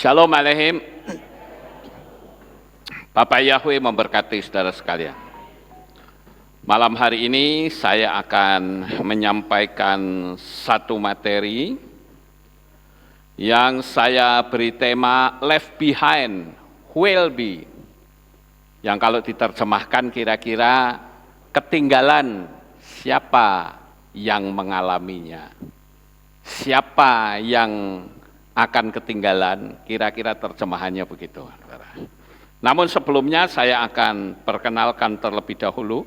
Shalom Aleihim. Bapak Yahweh memberkati saudara sekalian. Malam hari ini saya akan menyampaikan satu materi yang saya beri tema Left Behind Will Be. Yang kalau diterjemahkan kira-kira ketinggalan, siapa yang mengalaminya? Siapa yang akan ketinggalan, kira-kira terjemahannya begitu. Namun sebelumnya saya akan perkenalkan terlebih dahulu,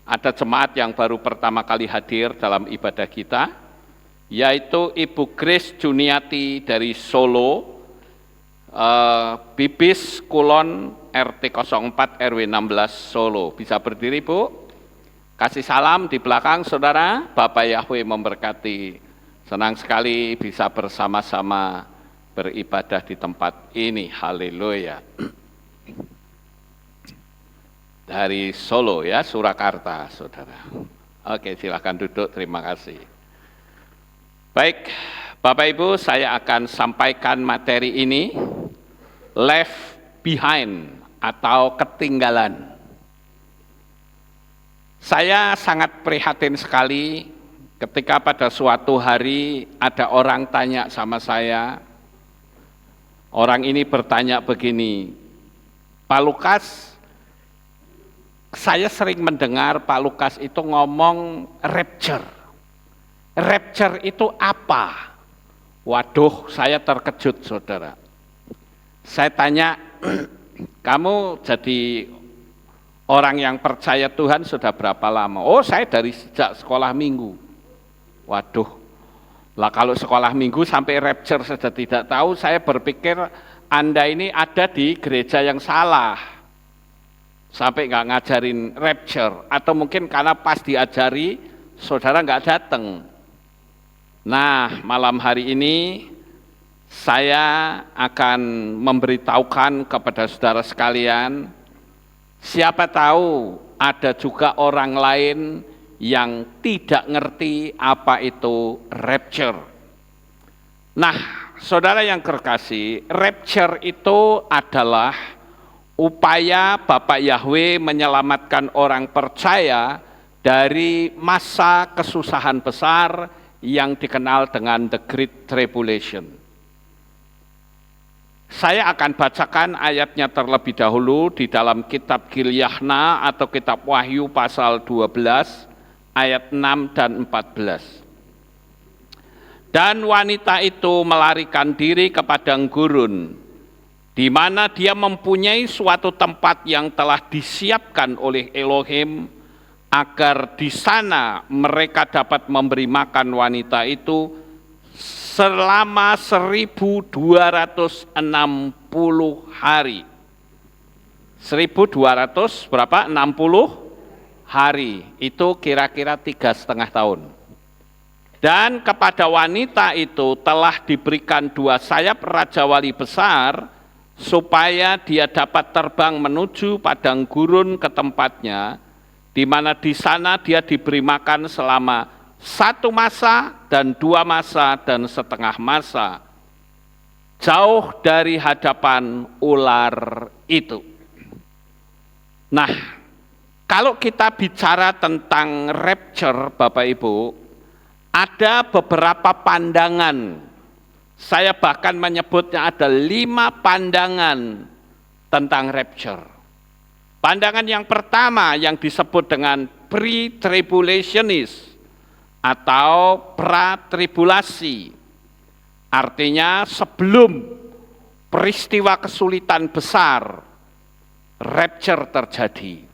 ada jemaat yang baru pertama kali hadir dalam ibadah kita, yaitu Ibu Grace Juniati dari Solo, Bibis Kulon RT 04 RW 16 Solo. Bisa berdiri Bu? Kasih salam di belakang saudara. Bapak Yahweh memberkati. Senang sekali bisa bersama-sama beribadah di tempat ini. Haleluya. Dari Solo ya, Surakarta, saudara. Oke, silakan duduk. Terima kasih. Baik, Bapak Ibu, saya akan sampaikan materi ini, left behind atau ketinggalan. Saya sangat prihatin sekali ketika pada suatu hari ada orang tanya sama saya, orang ini bertanya begini, Pak Lukas, saya sering mendengar Pak Lukas itu ngomong rapture. Rapture itu apa? Waduh, saya terkejut saudara. Saya tanya, kamu jadi orang yang percaya Tuhan sudah berapa lama? Oh, saya dari sejak sekolah minggu. Waduh, lah kalau sekolah minggu sampai rapture saja tidak tahu, saya berpikir Anda ini ada di gereja yang salah. Sampai nggak ngajarin rapture, atau mungkin karena pas diajari, saudara nggak datang. Nah, malam hari ini saya akan memberitahukan kepada saudara sekalian, siapa tahu ada juga orang lain yang tidak ngerti apa itu rapture. Nah, saudara yang terkasih, rapture itu adalah upaya Bapak Yahweh menyelamatkan orang percaya dari masa kesusahan besar yang dikenal dengan The Great Tribulation. Saya akan bacakan ayatnya terlebih dahulu di dalam kitab Gilyahna atau kitab Wahyu pasal 12, ayat 6 dan 14. Dan wanita itu melarikan diri ke padang gurun, di mana dia mempunyai suatu tempat yang telah disiapkan oleh Elohim, agar di sana mereka dapat memberi makan wanita itu selama 1260 hari. 1200 berapa? 60 hari, itu kira-kira 3,5 tahun. Dan kepada wanita itu telah diberikan 2 sayap Raja Wali besar, supaya dia dapat terbang menuju padang gurun ke tempatnya, di mana di sana dia diberi makan selama 1 masa dan 2 masa dan setengah masa, jauh dari hadapan ular itu. Nah, kalau kita bicara tentang rapture, Bapak Ibu, ada beberapa pandangan. Saya bahkan menyebutnya ada 5 pandangan tentang rapture. Pandangan yang pertama yang disebut dengan pre-tribulationist atau pra-tribulasi. Artinya sebelum peristiwa kesulitan besar, rapture terjadi.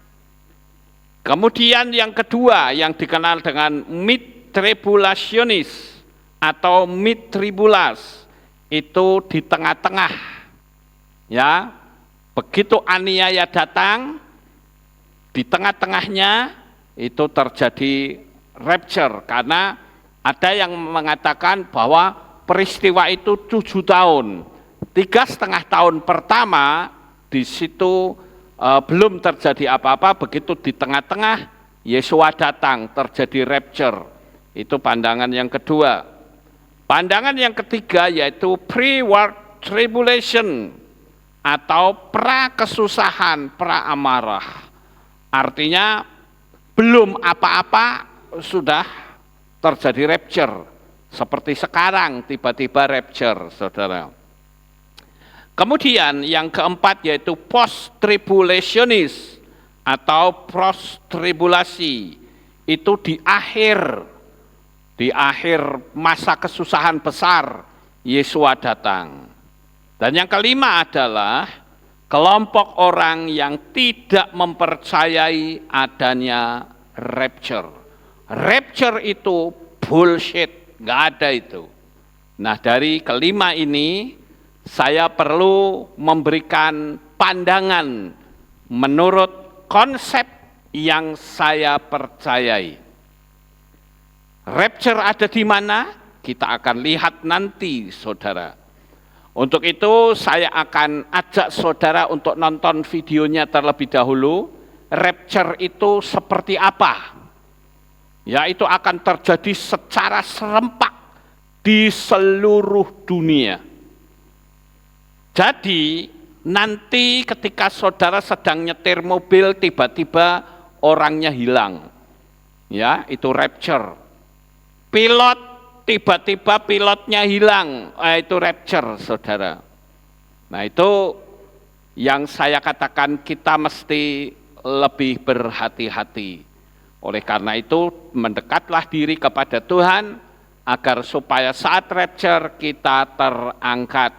Kemudian yang kedua yang dikenal dengan mid-tribulationist atau mid-tribulas, itu di tengah-tengah. Ya, begitu aniaya datang, di tengah-tengahnya itu terjadi rapture, karena ada yang mengatakan bahwa peristiwa itu 7 tahun. 3,5 tahun pertama di situ belum terjadi apa-apa, begitu di tengah-tengah Yesua datang, terjadi rapture. Itu pandangan yang kedua. Pandangan yang ketiga yaitu pre-world tribulation atau pra-kesusahan, pra-amarah. Artinya belum apa-apa sudah terjadi rapture. Seperti sekarang tiba-tiba rapture, saudara. Kemudian yang keempat yaitu post-tribulationis atau post-tribulasi. Itu di akhir masa kesusahan besar, Yesua datang. Dan yang kelima adalah kelompok orang yang tidak mempercayai adanya rapture. Rapture itu bullshit, nggak ada itu. Nah, dari kelima ini saya perlu memberikan pandangan menurut konsep yang saya percayai. Rapture ada di mana? Kita akan lihat nanti, saudara. Untuk itu saya akan ajak saudara untuk nonton videonya terlebih dahulu. Rapture itu seperti apa? Yaitu akan terjadi secara serempak di seluruh dunia. Jadi nanti ketika saudara sedang nyetir mobil tiba-tiba orangnya hilang. Ya, itu rapture. Pilot tiba-tiba pilotnya hilang, itu rapture, saudara. Nah, itu yang saya katakan kita mesti lebih berhati-hati. Oleh karena itu, mendekatlah diri kepada Tuhan agar supaya saat rapture kita terangkat.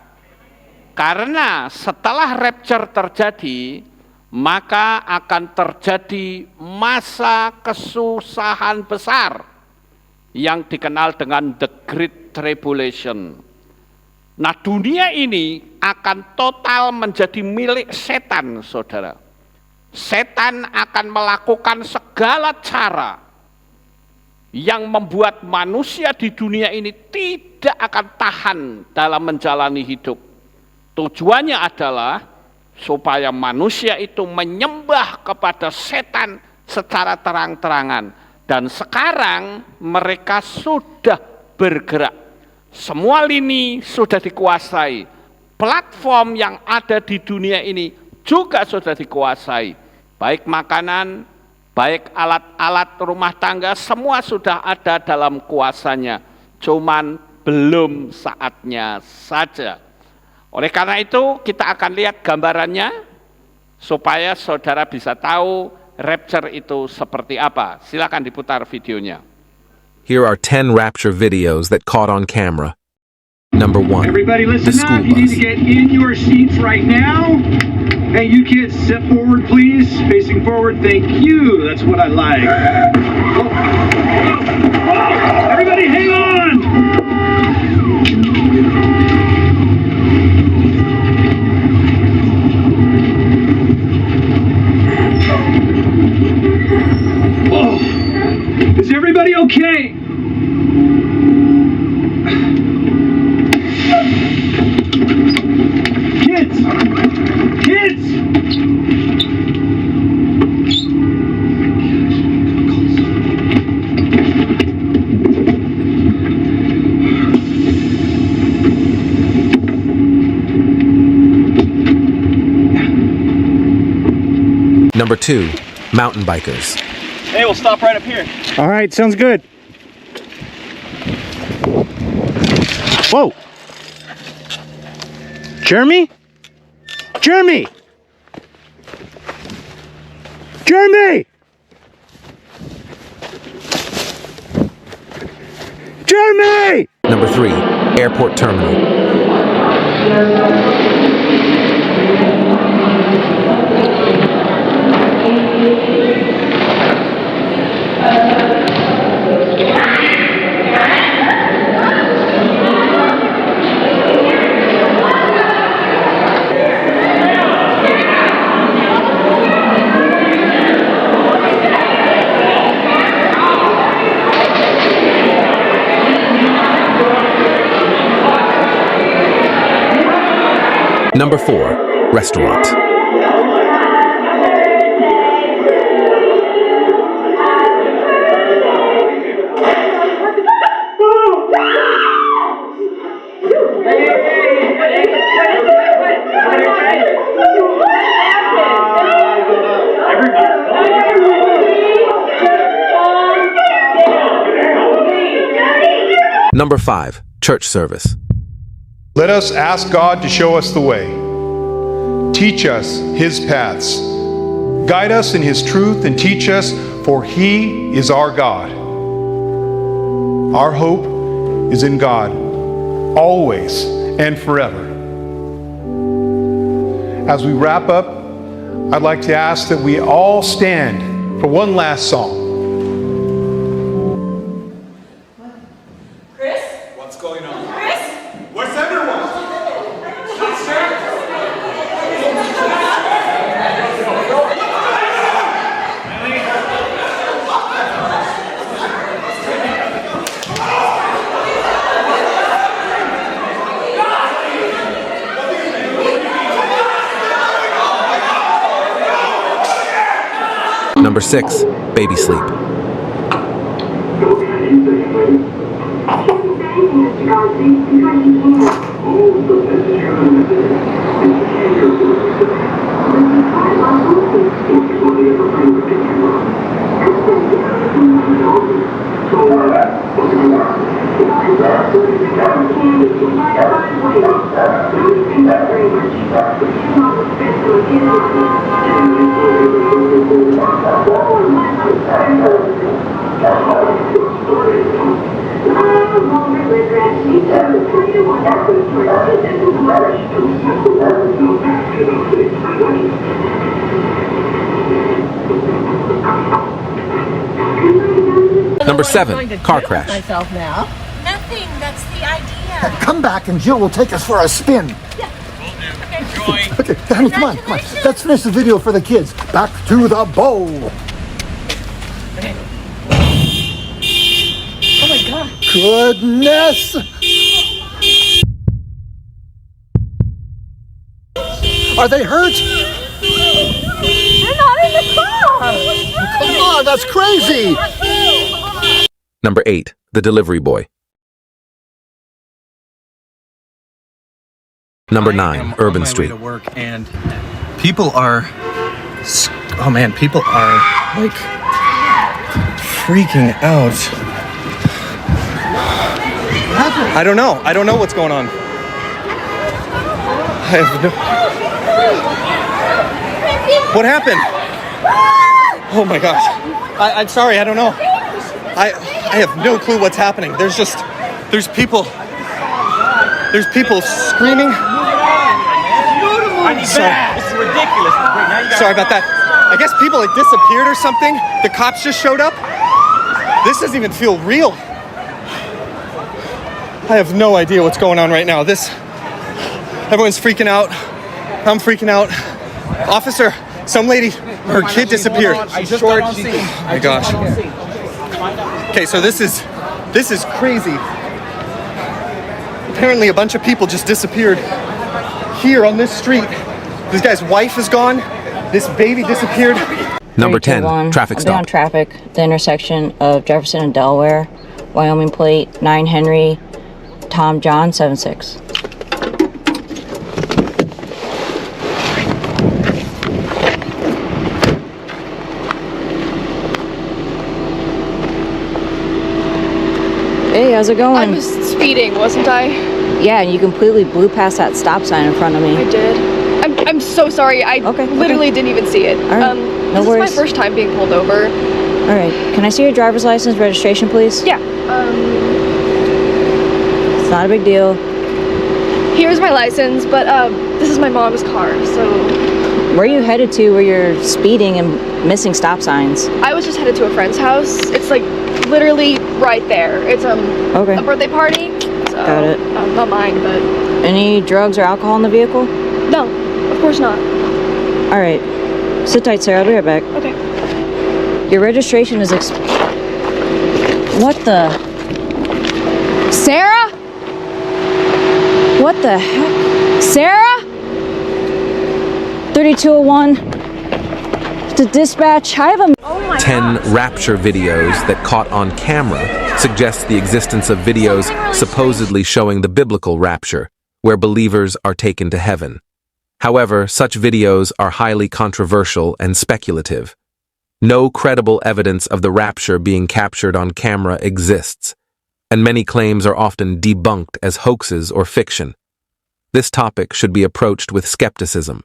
Karena setelah rapture terjadi, maka akan terjadi masa kesusahan besar yang dikenal dengan the Great Tribulation. Nah, dunia ini akan total menjadi milik setan, saudara. Setan akan melakukan segala cara yang membuat manusia di dunia ini tidak akan tahan dalam menjalani hidup. Tujuannya adalah supaya manusia itu menyembah kepada setan secara terang-terangan. Dan sekarang mereka sudah bergerak. Semua lini sudah dikuasai. Platform yang ada di dunia ini juga sudah dikuasai. Baik makanan, baik alat-alat rumah tangga, semua sudah ada dalam kuasanya. Cuman belum saatnya saja. Oleh karena itu kita akan lihat gambarannya supaya saudara bisa tahu rapture itu seperti apa. Silakan diputar videonya. Here are 10 rapture videos that caught on camera. Number 1. Everybody listen The school up. You need to bus. get in your seats right now. Hey, you kids, step forward, please. Facing forward, thank you. That's what I like. Oh. Oh. Everybody hang on. Oh. Is everybody okay? Kids! Kids! Number 2. Mountain bikers. Hey, we'll stop right up here. All right, sounds good. Whoa! Jeremy? Jeremy! Jeremy! Jeremy! Number 3. Airport terminal. Number 4. Restaurant. Number 5. Church service. Let us ask God to show us the way. Teach us His paths. Guide us in His truth and teach us, for He is our God. Our hope is in God, always and forever. As we wrap up, I'd like to ask that we all stand for one last song. Number 6. Baby sleep. Number 7. Car crash. Myself now. Nothing. That's the idea. Come back and Jill will take us for a spin. Okay, Danny, come on. Let's finish the video for the kids. Back to the bowl. Oh my God. Goodness. Are they hurt? They're not in the car. Come on, that's crazy. Number 8. The delivery boy. Number 9. Urban Street. To work and people are, oh man, people are like freaking out. I don't know what's going on. I have no... What happened? Oh my gosh. I'm sorry, I don't know. I have no clue what's happening. There's people screaming. Sorry. This is ridiculous. Sorry about that. I guess people had disappeared or something. The cops just showed up. This doesn't even feel real. I have no idea what's going on right now. Everyone's freaking out. I'm freaking out. Officer, some lady, her kid disappeared. Oh my gosh. Okay, so this is crazy. Apparently a bunch of people just disappeared here on this street. This guy's wife is gone. This baby disappeared. Number 10. Traffic I've been on stop. traffic at the intersection of Jefferson and Delaware, Wyoming plate 9 Henry, Tom John 76. Hey, how's it going? I was speeding, wasn't I? Yeah, and you completely blew past that stop sign in front of me. I did. I'm so sorry. I literally didn't even see it. All right. No this worries. is my first time being pulled over. All right. Can I see your driver's license registration, please? Yeah. It's not a big deal. Here's my license, but this is my mom's car, so... Where are you headed to where you're speeding and missing stop signs? I was just headed to a friend's house. It's like literally right there. It's a birthday party. So, Got it. Not mine, but... Any drugs or alcohol in the vehicle? No, of course not. All right. Sit tight, Sarah. I'll be right back. Okay. Your registration is What the? Sarah? What the heck? Sarah? 3201 to dispatch. I have a... 10 rapture videos that caught on camera suggest the existence of videos supposedly showing the biblical rapture, where believers are taken to heaven. However, such videos are highly controversial and speculative. No credible evidence of the rapture being captured on camera exists. and many claims are often debunked as hoaxes or fiction. This topic should be approached with skepticism.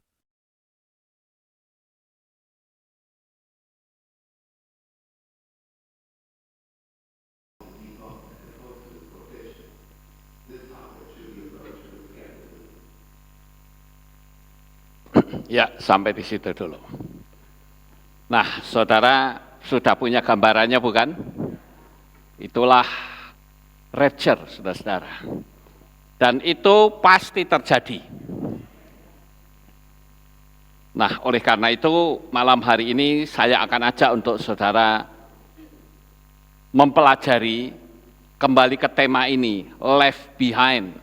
Ya, sampai di situ dulu. Nah, saudara sudah punya gambarannya bukan? Itulah rapture, saudara-saudara. Dan itu pasti terjadi. Nah, oleh karena itu malam hari ini saya akan ajak untuk saudara mempelajari kembali ke tema ini, left behind,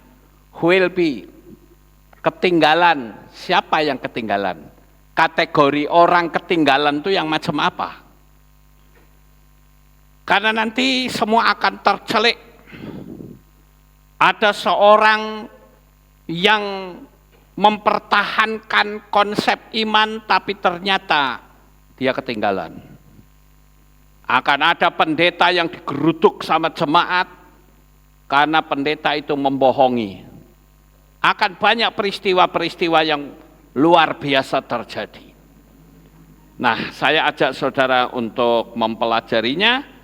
will be, ketinggalan. Siapa yang ketinggalan? Kategori orang ketinggalan itu yang macam apa? Karena nanti semua akan tercelik. Ada seorang yang mempertahankan konsep iman tapi ternyata dia ketinggalan. Akan ada pendeta yang digeruduk sama jemaat karena pendeta itu membohongi. Akan banyak peristiwa-peristiwa yang luar biasa terjadi. Nah, saya ajak saudara untuk mempelajarinya.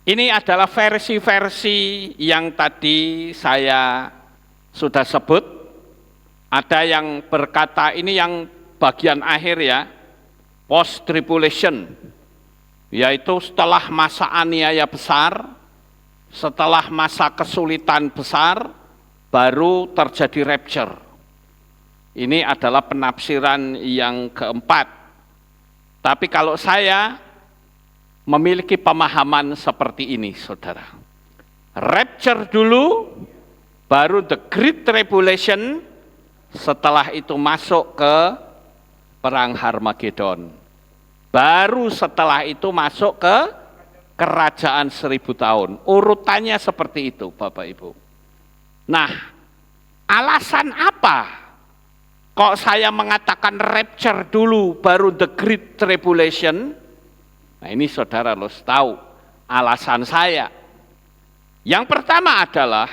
Ini adalah versi-versi yang tadi saya sudah sebut. Ada yang berkata, ini yang bagian akhir ya, post-tribulation, yaitu setelah masa aniaya besar, setelah masa kesulitan besar, baru terjadi rapture. Ini adalah penafsiran yang keempat. Tapi kalau saya memiliki pemahaman seperti ini, saudara. Rapture dulu, baru the Great Tribulation, setelah itu masuk ke Perang Harmagedon. Baru setelah itu masuk ke Kerajaan 1000 tahun. Urutannya seperti itu, Bapak Ibu. Nah, alasan apa kok saya mengatakan rapture dulu baru the Great Tribulation? Nah, ini saudara harus tahu alasan saya. Yang pertama adalah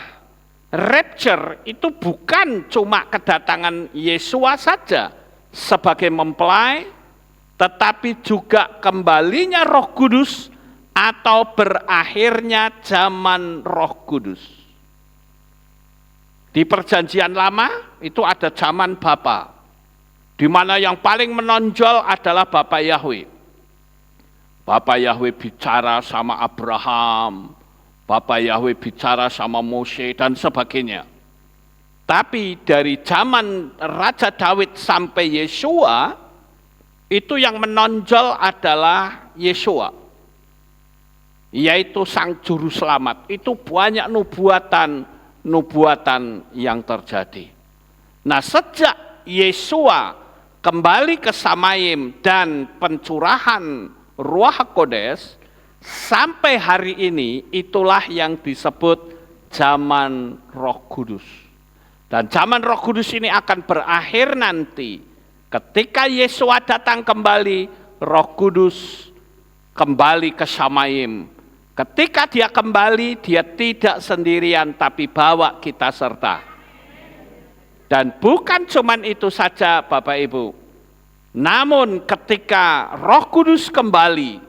rapture itu bukan cuma kedatangan Yesua saja sebagai mempelai, tetapi juga kembalinya Roh Kudus atau berakhirnya zaman Roh Kudus. Di Perjanjian Lama itu ada zaman Bapa, di mana yang paling menonjol adalah Bapa Yahweh. Bapa Yahweh bicara sama Abraham, Bapa Yahweh bicara sama Mose dan sebagainya. Tapi dari zaman Raja Daud sampai Yesua, itu yang menonjol adalah Yesua, yaitu Sang Juru Selamat. Itu banyak nubuatan yang terjadi. Nah, sejak Yesua kembali ke Samayim dan pencurahan Ruach Kodes, sampai hari ini itulah yang disebut zaman Roh Kudus. Dan zaman Roh Kudus ini akan berakhir nanti ketika Yesua datang kembali, Roh Kudus kembali ke Samayim. Ketika dia kembali, dia tidak sendirian, tapi bawa kita serta. Dan bukan cuman itu saja, Bapak Ibu. Namun ketika Roh Kudus kembali,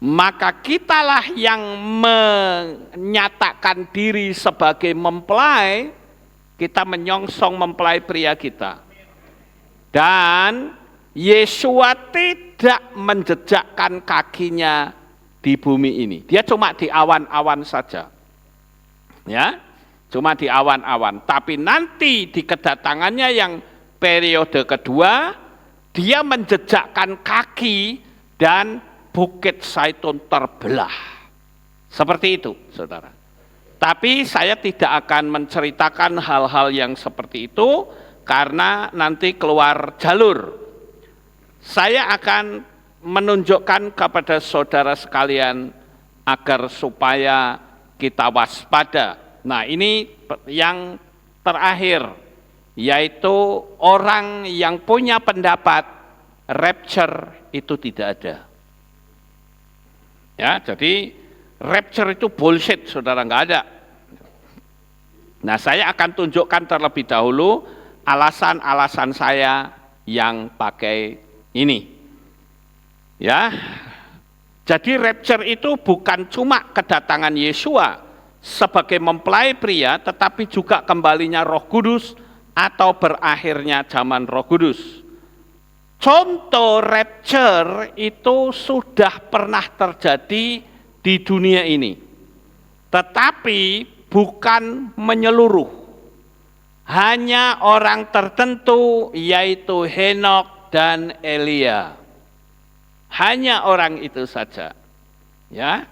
maka kitalah yang menyatakan diri sebagai mempelai, kita menyongsong mempelai pria kita. Dan Yesua tidak menjejakkan kakinya di bumi ini. Dia cuma di awan-awan saja. Ya, cuma di awan-awan. Tapi nanti di kedatangannya yang periode kedua, dia menjejakkan kaki dan Bukit Zaitun terbelah. Seperti itu, saudara. Tapi saya tidak akan menceritakan hal-hal yang seperti itu, karena nanti keluar jalur. Saya akan menunjukkan kepada saudara sekalian agar supaya kita waspada. Nah, ini yang terakhir, yaitu orang yang punya pendapat rapture itu tidak ada. Ya, jadi rapture itu bullshit, saudara, nggak ada. Nah, saya akan tunjukkan terlebih dahulu alasan-alasan saya yang pakai ini. Ya, jadi rapture itu bukan cuma kedatangan Yesua sebagai mempelai pria, tetapi juga kembalinya Roh Kudus atau berakhirnya zaman Roh Kudus. Contoh rapture itu sudah pernah terjadi di dunia ini, tetapi bukan menyeluruh. Hanya orang tertentu, yaitu Henokh dan Elia. Hanya orang itu saja. Ya.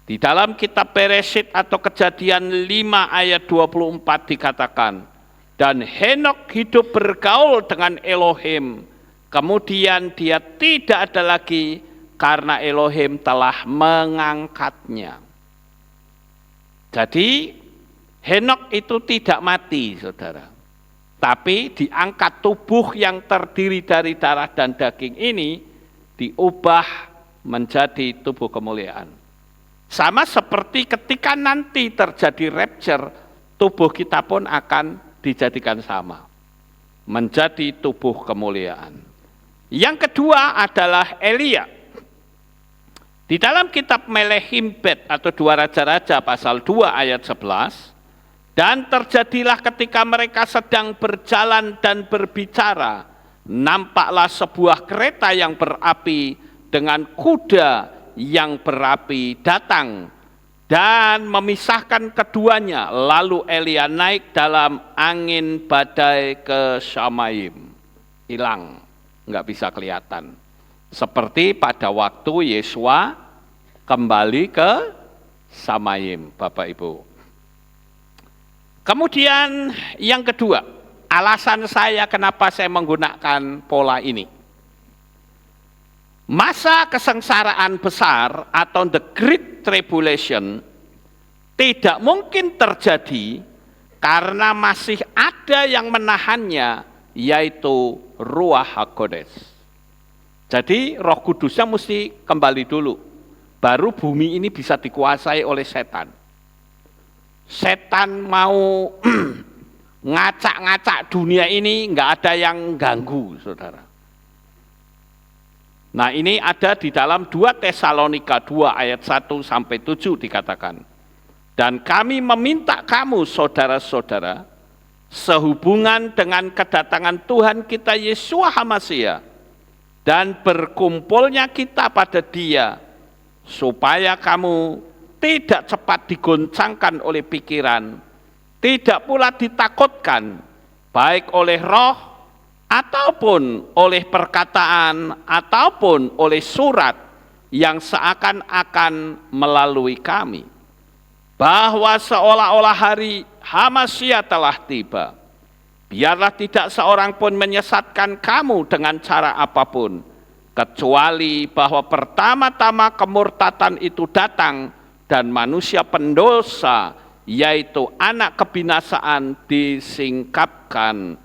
Di dalam kitab Bereshit atau Kejadian 5 ayat 24 dikatakan, dan Henokh hidup bergaul dengan Elohim, kemudian dia tidak ada lagi karena Elohim telah mengangkatnya. Jadi Henokh itu tidak mati, saudara. Tapi diangkat, tubuh yang terdiri dari darah dan daging ini diubah menjadi tubuh kemuliaan. Sama seperti ketika nanti terjadi rapture, tubuh kita pun akan dijadikan sama, menjadi tubuh kemuliaan. Yang kedua adalah Elia. Di dalam kitab Melehim Bet atau 2 Raja-Raja pasal 2 ayat 11, dan terjadilah ketika mereka sedang berjalan dan berbicara, nampaklah sebuah kereta yang berapi dengan kuda yang berapi datang dan memisahkan keduanya. Lalu Elia naik dalam angin badai ke Shamayim. Hilang, nggak bisa kelihatan. Seperti pada waktu Yesua kembali ke Shamayim, Bapak Ibu. Kemudian yang kedua, alasan saya kenapa saya menggunakan pola ini. Masa kesengsaraan besar atau the Great Tribulation tidak mungkin terjadi karena masih ada yang menahannya, yaitu Ruach HaKodesh. Jadi Roh Kudusnya mesti kembali dulu, baru bumi ini bisa dikuasai oleh setan. Setan mau ngacak-ngacak dunia ini, nggak ada yang ganggu, saudara. Nah, ini ada di dalam 2 Tesalonika 2 ayat 1 sampai 7 dikatakan. Dan kami meminta kamu, saudara-saudara, sehubungan dengan kedatangan Tuhan kita Yesua HaMasiah dan berkumpulnya kita pada Dia, supaya kamu tidak cepat digoncangkan oleh pikiran, tidak pula ditakutkan, baik oleh roh, ataupun oleh perkataan, ataupun oleh surat yang seakan-akan melalui kami, bahwa seolah-olah hari HaMasiah telah tiba. Biarlah tidak seorang pun menyesatkan kamu dengan cara apapun, kecuali bahwa pertama-tama kemurtatan itu datang dan manusia pendosa, yaitu anak kebinasaan, disingkapkan,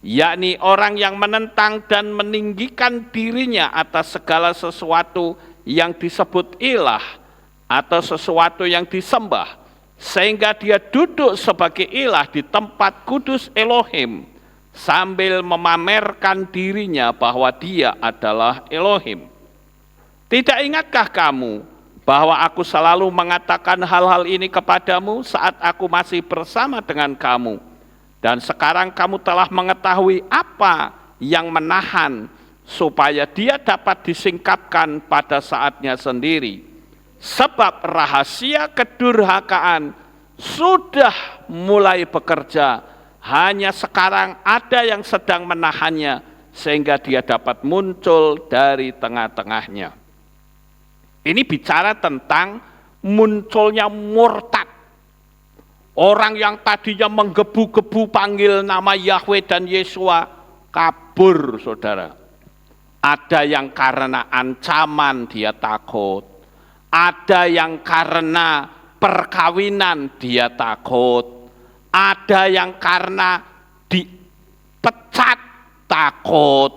yakni orang yang menentang dan meninggikan dirinya atas segala sesuatu yang disebut ilah atau sesuatu yang disembah, sehingga dia duduk sebagai ilah di tempat kudus Elohim, sambil memamerkan dirinya bahwa dia adalah Elohim. Tidak ingatkah kamu bahwa aku selalu mengatakan hal-hal ini kepadamu saat aku masih bersama dengan kamu, dan sekarang kamu telah mengetahui apa yang menahan, supaya dia dapat disingkapkan pada saatnya sendiri. Sebab rahasia kedurhakaan sudah mulai bekerja, hanya sekarang ada yang sedang menahannya, sehingga dia dapat muncul dari tengah-tengahnya. Ini bicara tentang munculnya murtad. Orang yang tadinya menggebu-gebu panggil nama Yahweh dan Yesua, kabur, saudara. Ada yang karena ancaman dia takut. Ada yang karena perkawinan dia takut. Ada yang karena dipecat takut.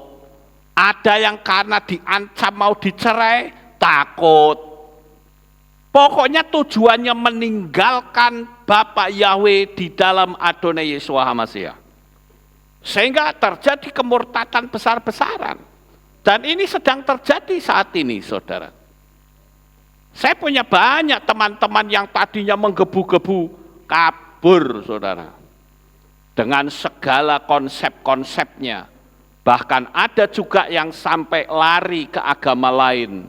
Ada yang karena diancam mau dicerai takut. Pokoknya tujuannya meninggalkan Bapa Yahweh di dalam Adonai Yeshua HaMashiach. Sehingga terjadi kemurtatan besar-besaran. Dan ini sedang terjadi saat ini, saudara. Saya punya banyak teman-teman yang tadinya menggebu-gebu, kabur, saudara. Dengan segala konsep-konsepnya. Bahkan ada juga yang sampai lari ke agama lain.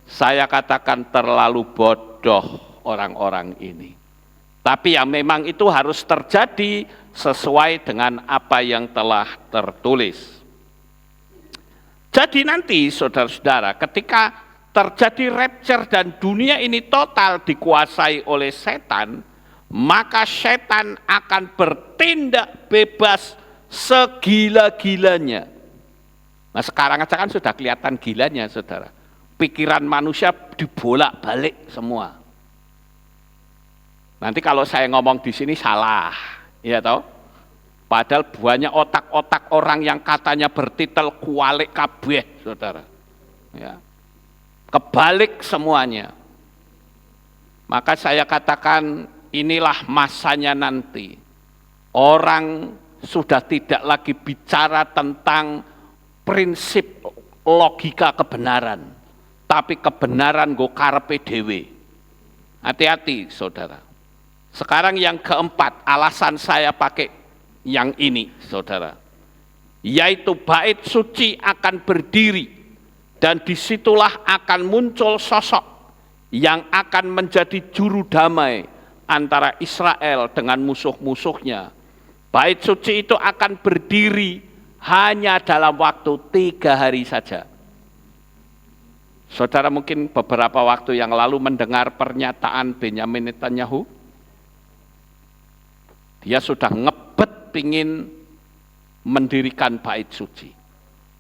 Saya katakan terlalu bodoh orang-orang ini. Tapi ya memang itu harus terjadi sesuai dengan apa yang telah tertulis. Jadi nanti saudara-saudara, ketika terjadi rapture dan dunia ini total dikuasai oleh setan, maka setan akan bertindak bebas segila-gilanya. Nah sekarang aja kan sudah kelihatan gilanya, saudara. Pikiran manusia dibolak-balik semua. Nanti kalau saya ngomong di sini salah, ya toh? Padahal banyak otak-otak orang yang katanya bertitel kualik kabeh, saudara. Ya. Kebalik semuanya. Maka saya katakan inilah masanya nanti. Orang sudah tidak lagi bicara tentang prinsip logika kebenaran. Tapi kebenaran go karepe dhewe. Hati-hati, saudara. Sekarang yang keempat, alasan saya pakai yang ini, saudara. Yaitu bait suci akan berdiri dan disitulah akan muncul sosok yang akan menjadi juru damai antara Israel dengan musuh-musuhnya. Bait suci itu akan berdiri hanya dalam waktu 3 hari saja. Saudara mungkin beberapa waktu yang lalu mendengar pernyataan Benyamin Netanyahu. Dia sudah ngebet pingin mendirikan bait suci.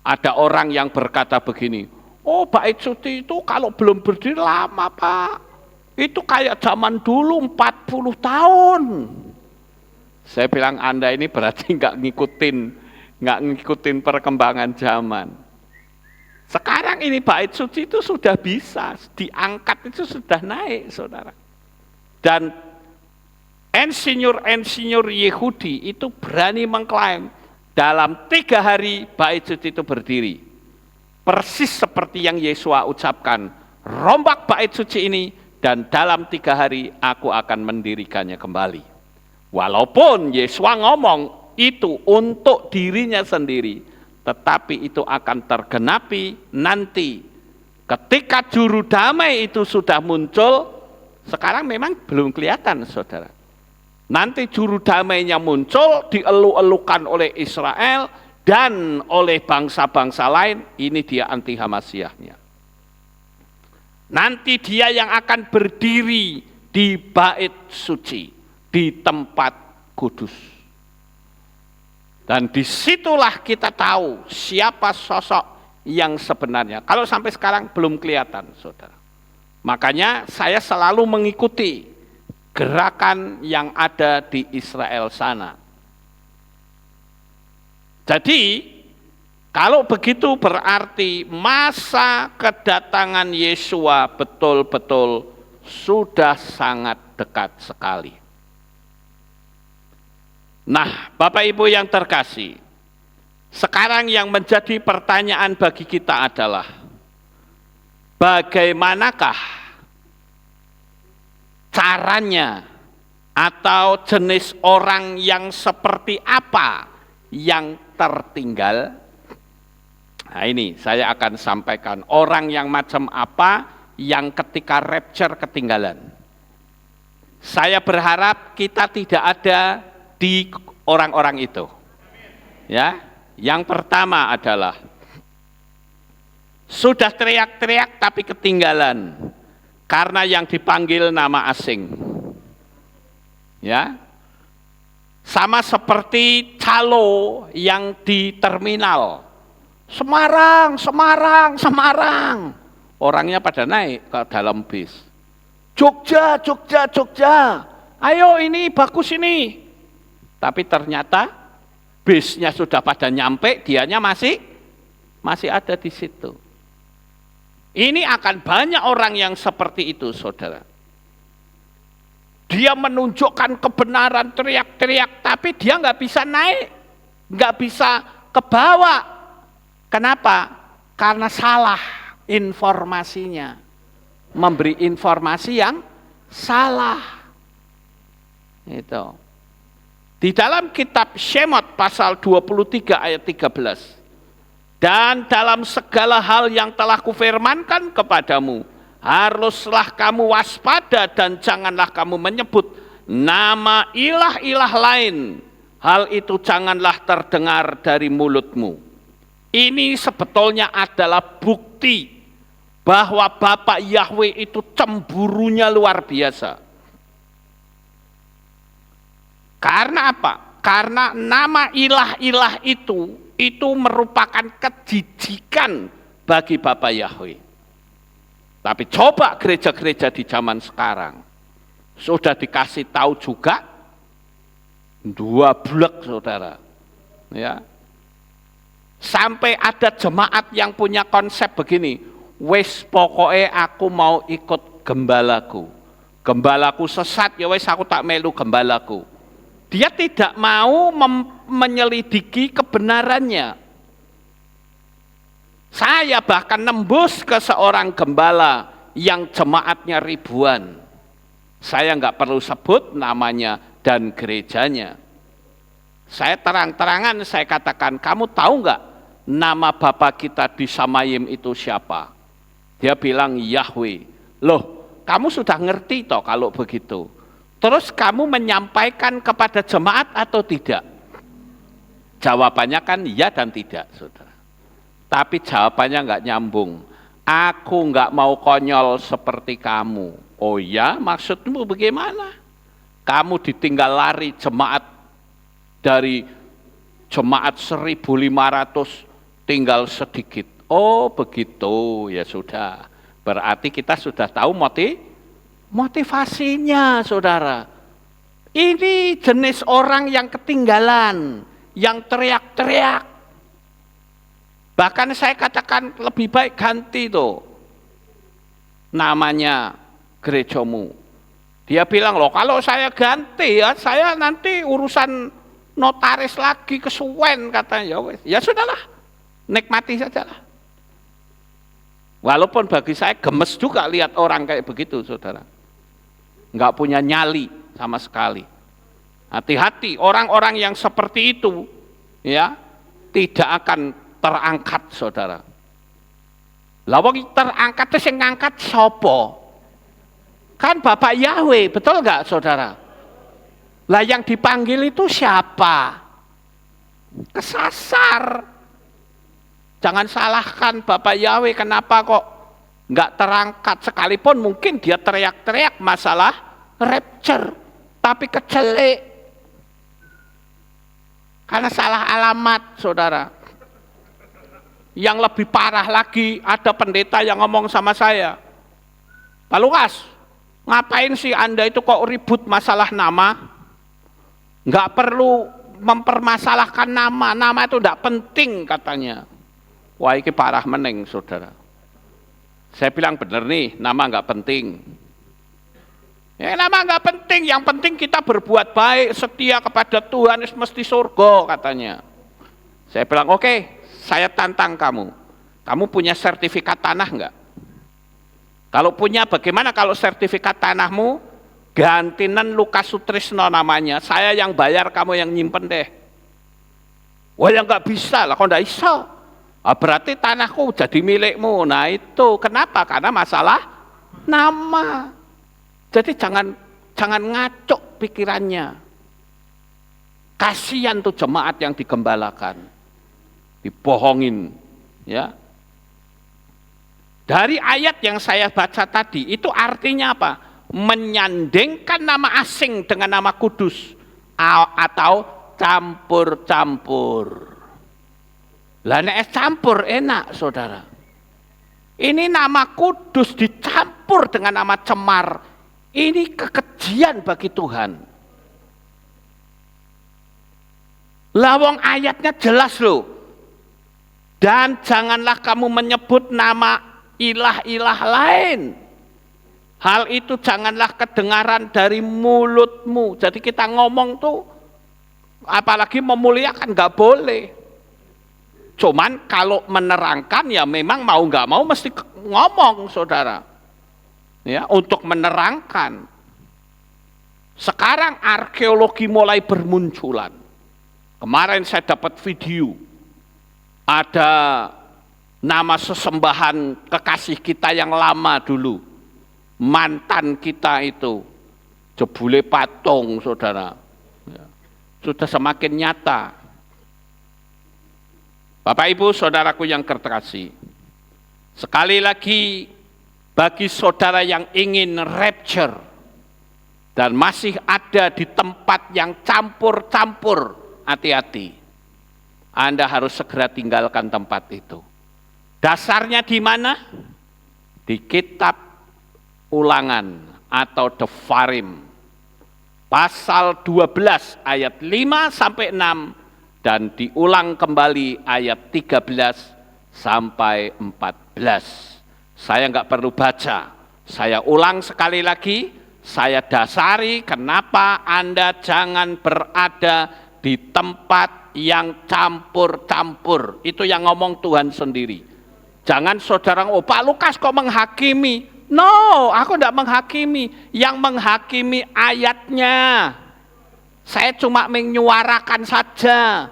Ada orang yang berkata begini, oh bait suci itu kalau belum berdiri lama Pak. Itu kayak zaman dulu 40 tahun. Saya bilang Anda ini berarti nggak ngikutin perkembangan zaman. Sekarang ini bait suci itu sudah bisa, diangkat itu sudah naik, saudara. Dan insinyur Yehudi itu berani mengklaim dalam 3 hari bait suci itu berdiri. Persis seperti yang Yesua ucapkan, rombak bait suci ini dan dalam 3 hari aku akan mendirikannya kembali. Walaupun Yesua ngomong itu untuk dirinya sendiri, tetapi itu akan tergenapi nanti ketika juru damai itu sudah muncul. Sekarang memang belum kelihatan, saudara. Nanti juru damainya muncul, dielu-elukan oleh Israel dan oleh bangsa-bangsa lain. Ini dia anti Hamasyahnya. Nanti dia yang akan berdiri di bait suci, di tempat kudus. Dan disitulah kita tahu siapa sosok yang sebenarnya. Kalau sampai sekarang belum kelihatan, saudara. Makanya saya selalu mengikuti gerakan yang ada di Israel sana. Jadi, kalau begitu berarti masa kedatangan Yesua betul-betul sudah sangat dekat sekali. Nah, Bapak Ibu yang terkasih, sekarang yang menjadi pertanyaan bagi kita adalah, bagaimanakah caranya atau jenis orang yang seperti apa yang tertinggal? Nah ini saya akan sampaikan, orang yang macam apa yang ketika rapture ketinggalan. Saya berharap kita tidak ada di orang-orang itu. Ya, yang pertama adalah sudah teriak-teriak tapi ketinggalan karena yang dipanggil nama asing. Ya. Sama seperti calo yang di terminal. Semarang, Semarang, Semarang. Orangnya pada naik ke dalam bis. Jogja, Jogja, Jogja. Ayo ini bagus ini. Tapi ternyata bisnya sudah pada nyampe, dianya masih ada di situ. Ini akan banyak orang yang seperti itu, saudara. Dia menunjukkan kebenaran, teriak-teriak, tapi dia nggak bisa naik, nggak bisa ke bawah. Kenapa? Karena salah informasinya, memberi informasi yang salah. Itu. Di dalam kitab Shemot pasal 23 ayat 13. Dan dalam segala hal yang telah kufirmankan kepadamu, haruslah kamu waspada dan janganlah kamu menyebut nama ilah-ilah lain. Hal itu janganlah terdengar dari mulutmu. Ini sebetulnya adalah bukti bahwa Bapak Yahweh itu cemburunya luar biasa. Karena apa? Karena nama ilah-ilah itu merupakan kejijikan bagi Bapak Yahweh. Tapi coba gereja-gereja di zaman sekarang, sudah dikasih tahu juga, 2 blek saudara. Ya. Sampai ada jemaat yang punya konsep begini, wes pokoknya aku mau ikut gembalaku. Gembalaku sesat, ya wes aku tak melu gembalaku. Dia tidak mau menyelidiki kebenarannya. Saya bahkan nembus ke seorang gembala yang jemaatnya ribuan. Saya nggak perlu sebut namanya dan gerejanya. Saya terang-terangan saya katakan, kamu tahu nggak nama Bapak kita di Samayim itu siapa? Dia bilang Yahweh. Loh, kamu sudah ngerti toh kalau begitu? Terus kamu menyampaikan kepada jemaat atau tidak? Jawabannya kan ya dan tidak, saudara. Tapi jawabannya nggak nyambung. Aku nggak mau konyol seperti kamu. Oh ya, maksudmu bagaimana? Kamu ditinggal lari jemaat dari jemaat 1.500 tinggal sedikit. Oh begitu, ya sudah. Berarti kita sudah tahu motivasinya, saudara. Ini jenis orang yang ketinggalan, yang teriak-teriak. Bahkan saya katakan lebih baik ganti tuh namanya gerejamu. Dia bilang, loh kalau saya ganti ya saya nanti urusan notaris lagi kesuwen katanya. Ya sudahlah, nikmati sajalah. Walaupun bagi saya gemes juga lihat orang kayak begitu, saudara. Nggak punya nyali sama sekali. Hati-hati, orang-orang yang seperti itu ya tidak akan terangkat, saudara. Lawang terangkat itu yang ngangkat sopo? Kan Bapak Yahweh, betul nggak, saudara? Lah yang dipanggil itu siapa? Kesasar. Jangan salahkan Bapak Yahweh, kenapa kok nggak terangkat, sekalipun mungkin dia teriak-teriak masalah rapture, tapi kecelik. Karena salah alamat, saudara. Yang lebih parah lagi, ada pendeta yang ngomong sama saya, Pak Lukas, ngapain sih Anda itu kok ribut masalah nama? Nggak perlu mempermasalahkan nama, nama itu nggak penting katanya. Wah, ini parah meneng, saudara. Saya bilang bener nih, nama nggak penting. Ya, nama nggak penting, yang penting kita berbuat baik, setia kepada Tuhan, mesti surga katanya. Saya bilang oke, saya tantang kamu. Kamu punya sertifikat tanah nggak? Kalau punya, bagaimana kalau sertifikat tanahmu gantinan Lukas Sutrisno namanya, saya yang bayar, kamu yang nyimpen deh. Wah, ya nggak bisa lah, kok nggak bisa? Berarti tanahku jadi milikmu. Nah itu kenapa? Karena masalah nama. Jadi jangan ngaco pikirannya. Kasihan tuh jemaat yang digembalakan, dibohongin, ya. Dari ayat yang saya baca tadi itu artinya apa? Menyandingkan nama asing dengan nama kudus atau campur-campur. Lah nek campur enak, saudara. Ini nama kudus dicampur dengan nama cemar. Ini kekejian bagi Tuhan. Lawang ayatnya jelas loh. Dan janganlah kamu menyebut nama ilah-ilah lain. Hal itu janganlah kedengaran dari mulutmu. Jadi kita ngomong tuh, apalagi memuliakan nggak boleh. Cuman kalau menerangkan ya memang mau nggak mau mesti ngomong, saudara. Ya, untuk menerangkan. Sekarang arkeologi mulai bermunculan. Kemarin saya dapat video, ada nama sesembahan kekasih kita yang lama dulu, mantan kita itu, jebule patung, saudara. Ya, sudah semakin nyata. Bapak Ibu saudaraku yang terkasih, sekali lagi bagi saudara yang ingin rapture dan masih ada di tempat yang campur-campur, hati-hati. Anda harus segera tinggalkan tempat itu. Dasarnya di mana? Di kitab Ulangan atau Devarim. Pasal 12 ayat 5 sampai 6 dan diulang kembali ayat 13 sampai 14. Saya nggak perlu baca. Saya ulang sekali lagi, saya dasari kenapa Anda jangan berada di tempat yang campur-campur. Itu yang ngomong Tuhan sendiri. Jangan saudara, oh Pak Lukas kok menghakimi? No, aku tidak menghakimi. Yang menghakimi ayatnya. Saya cuma menyuarakan saja.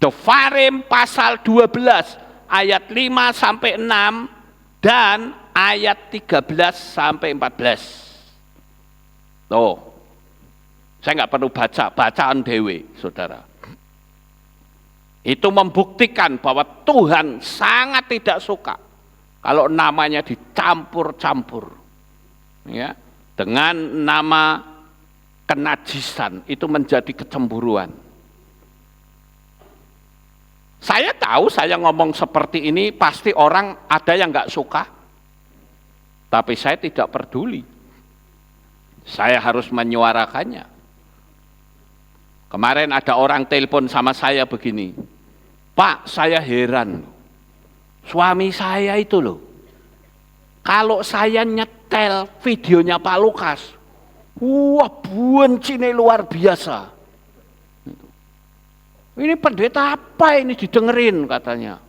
Devarim pasal 12 ayat 5 sampai 6 dan ayat 13 sampai 14. Tuh. Saya nggak perlu baca, bacaan dewe, saudara. Itu membuktikan bahwa Tuhan sangat tidak suka kalau namanya dicampur-campur, ya, dengan nama kenajisan, itu menjadi kecemburuan. Saya tahu saya ngomong seperti ini pasti orang ada yang nggak suka, tapi saya tidak peduli. Saya harus menyuarakannya. Kemarin ada orang telepon sama saya begini, Pak, saya heran, suami saya itu loh, kalau saya nyetel videonya Pak Lukas, wah bencinya luar biasa. Ini pendeta apa ini didengerin katanya.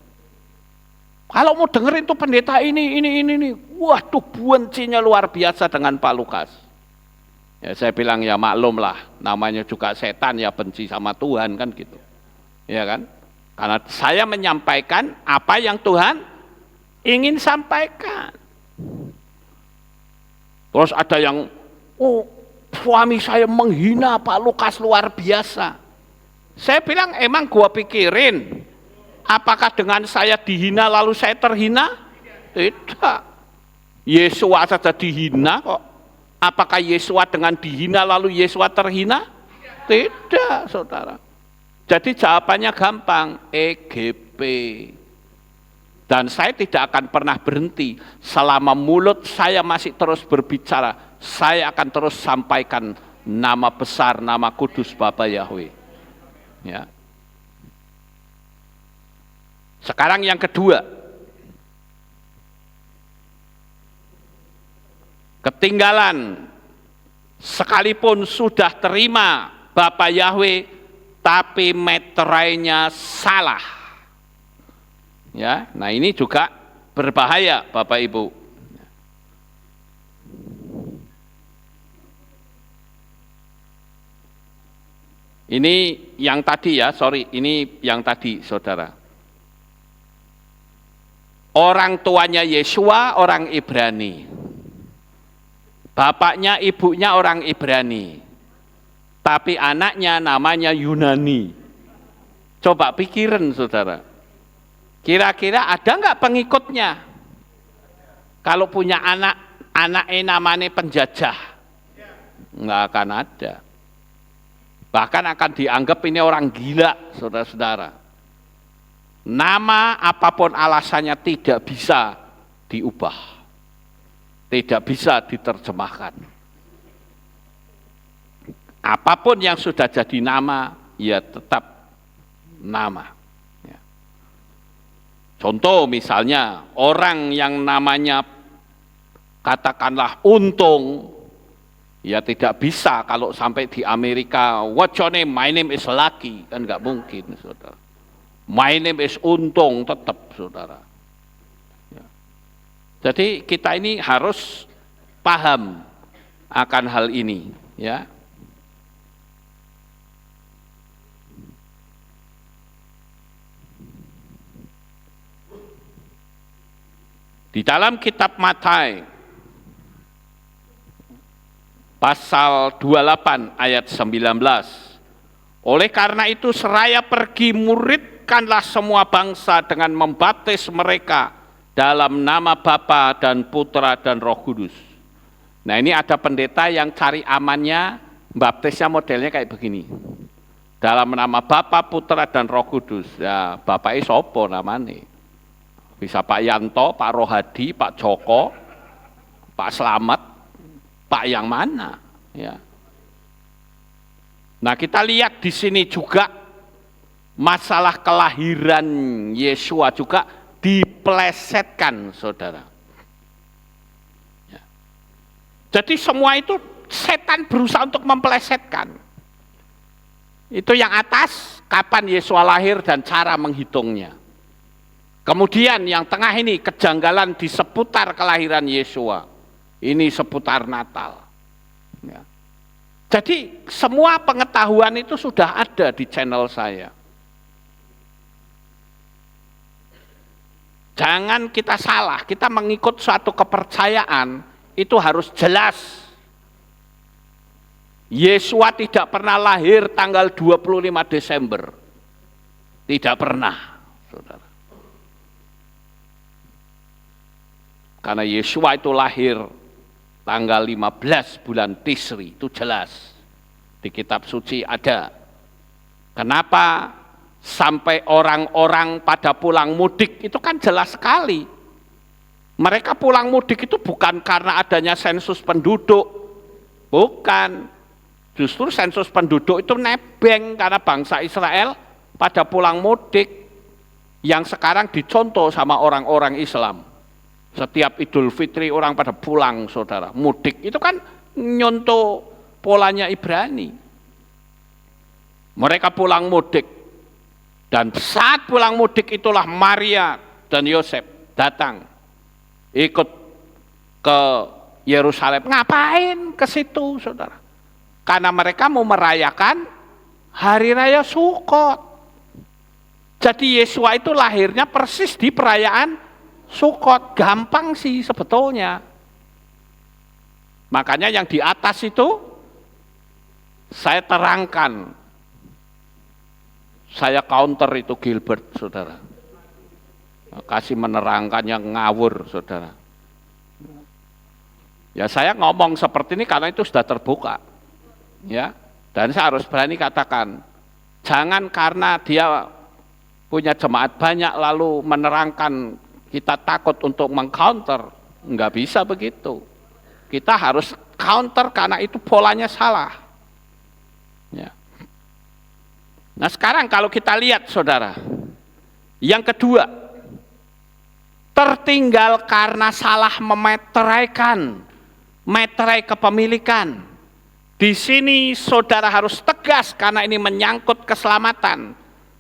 Kalau mau dengerin tuh pendeta ini. Wah tuh bencinya luar biasa dengan Pak Lukas. Ya saya bilang ya maklum lah, namanya juga setan ya benci sama Tuhan kan gitu. Ya kan? Karena saya menyampaikan apa yang Tuhan ingin sampaikan. Terus ada yang, oh suami saya menghina Pak Lukas luar biasa. Saya bilang emang gua pikirin, apakah dengan saya dihina lalu saya terhina? Tidak. Yesua saja dihina kok. Apakah Yesua dengan dihina lalu Yesua terhina? Tidak, saudara. Jadi jawabannya gampang, EGP. Dan saya tidak akan pernah berhenti. Selama mulut saya masih terus berbicara, saya akan terus sampaikan nama besar, nama kudus Bapa Yahweh. Ya. Sekarang yang kedua, ketinggalan sekalipun sudah terima Bapa Yahweh, tapi meterainya salah. Ya, nah ini juga berbahaya, Bapak Ibu. Ini yang tadi ya, ini yang tadi, saudara. Orang tuanya Yesua orang Ibrani. Bapaknya, ibunya orang Ibrani. Tapi anaknya namanya Yunani. Coba pikirin, saudara. Kira-kira ada nggak pengikutnya? Kalau punya anaknya namanya penjajah, nggak akan ada. Bahkan akan dianggap ini orang gila, saudara-saudara. Nama apapun alasannya tidak bisa diubah, tidak bisa diterjemahkan. Apapun yang sudah jadi nama, ya tetap nama. Ya. Contoh misalnya, orang yang namanya katakanlah Untung, ya tidak bisa kalau sampai di Amerika, what's your name? My name is Lucky, kan nggak mungkin, saudara. My name is Untung, tetap, saudara. Ya. Jadi kita ini harus paham akan hal ini, ya. Di dalam kitab Matai pasal 28 ayat 19. Oleh karena itu seraya pergi muridkanlah semua bangsa dengan membaptis mereka dalam nama Bapa dan Putra dan Roh Kudus. Nah, ini ada pendeta yang cari amannya, baptisnya modelnya kayak begini. Dalam nama Bapa, Putra dan Roh Kudus. Ya, Bapaknya sopo namanya? Bisa Pak Yanto, Pak Rohadi, Pak Joko, Pak Slamet, Pak yang mana? Ya. Nah, kita lihat di sini juga masalah kelahiran Yesua juga dipelesetkan, saudara. Ya. Jadi semua itu setan berusaha untuk mempelesetkan. Itu yang atas, kapan Yesua lahir dan cara menghitungnya. Kemudian yang tengah ini kejanggalan di seputar kelahiran Yesua. Ini seputar Natal. Ya. Jadi semua pengetahuan itu sudah ada di channel saya. Jangan kita salah, kita mengikut suatu kepercayaan itu harus jelas. Yesua tidak pernah lahir tanggal 25 Desember. Tidak pernah, saudara. Karena Yesua itu lahir tanggal 15 bulan Tisri, itu jelas. Di kitab suci ada. Kenapa sampai orang-orang pada pulang mudik, itu kan jelas sekali. Mereka pulang mudik itu bukan karena adanya sensus penduduk. Bukan. Justru sensus penduduk itu nebeng karena bangsa Israel pada pulang mudik. Yang sekarang dicontoh sama orang-orang Islam. Setiap Idul Fitri orang pada pulang, saudara. Mudik itu kan nyontoh polanya Ibrani. Mereka pulang mudik. Dan saat pulang mudik itulah Maria dan Yosef datang. Ikut ke Yerusalem. Ngapain ke situ, saudara? Karena mereka mau merayakan Hari Raya Sukot. Jadi Yesua itu lahirnya persis di perayaan Sukot. Gampang sih sebetulnya. Makanya yang di atas itu saya terangkan. Saya counter itu Gilbert, saudara. Kasih menerangkan yang ngawur, saudara. Ya saya ngomong seperti ini karena itu sudah terbuka. Ya, dan saya harus berani katakan, jangan karena dia punya jemaat banyak lalu menerangkan kita takut untuk mengcounter. Enggak bisa begitu. Kita harus counter karena itu polanya salah. Ya. Nah sekarang kalau kita lihat, saudara, yang kedua, tertinggal karena salah memeteraikan, meterai kepemilikan. Di sini saudara harus tegas karena ini menyangkut keselamatan.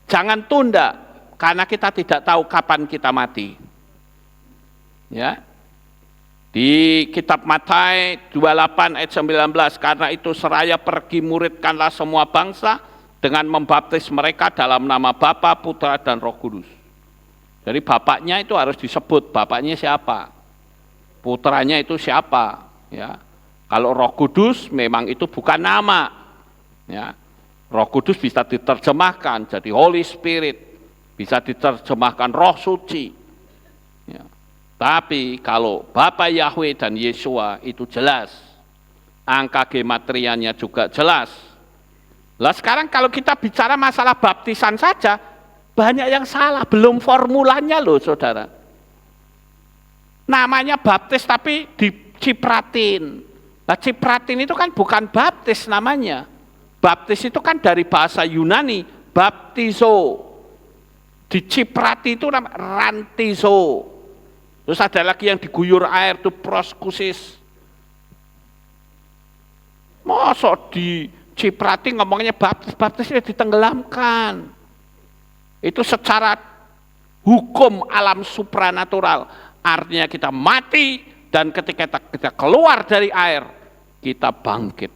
Jangan tunda karena kita tidak tahu kapan kita mati. Ya. Di kitab Matai 28 ayat 19, karena itu seraya pergi muridkanlah semua bangsa dengan membaptis mereka dalam nama Bapa, Putra dan Roh Kudus. Jadi bapaknya itu harus disebut, bapaknya siapa? Putranya itu siapa? Ya. Kalau Roh Kudus memang itu bukan nama. Ya. Roh Kudus bisa diterjemahkan jadi Holy Spirit, bisa diterjemahkan Roh Suci. Ya. Tapi kalau Bapa Yahweh dan Yesua itu jelas. Angka gematrianya juga jelas. Lah sekarang kalau kita bicara masalah baptisan saja, banyak yang salah, belum formulanya loh, saudara. Namanya baptis tapi dicipratin. Nah, cipratin itu kan bukan baptis namanya. Baptis itu kan dari bahasa Yunani, baptizo. Diciprati itu namanya rantizo. Terus ada lagi yang diguyur air itu proskusis. Mosok diciprati ngomongnya baptisnya ditenggelamkan. Itu secara hukum alam supranatural. Artinya kita mati dan ketika kita keluar dari air, kita bangkit.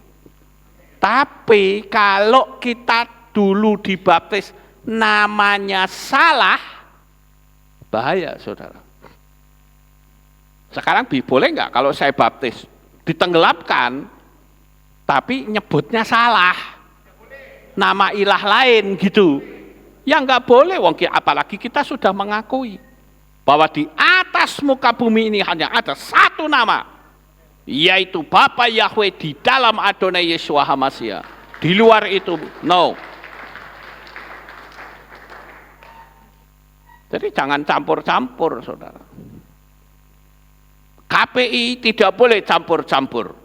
Tapi kalau kita dulu dibaptis namanya salah, bahaya saudara. Sekarang boleh nggak kalau saya baptis ditenggelamkan, tapi nyebutnya salah, nama ilah lain gitu, ya nggak boleh. Apalagi kita sudah mengakui bahwa di atas muka bumi ini hanya ada satu nama, yaitu Bapa Yahweh di dalam Adonai Yeshua HaMashiach. Di luar itu no. Jadi jangan campur-campur saudara. KPI tidak boleh campur-campur.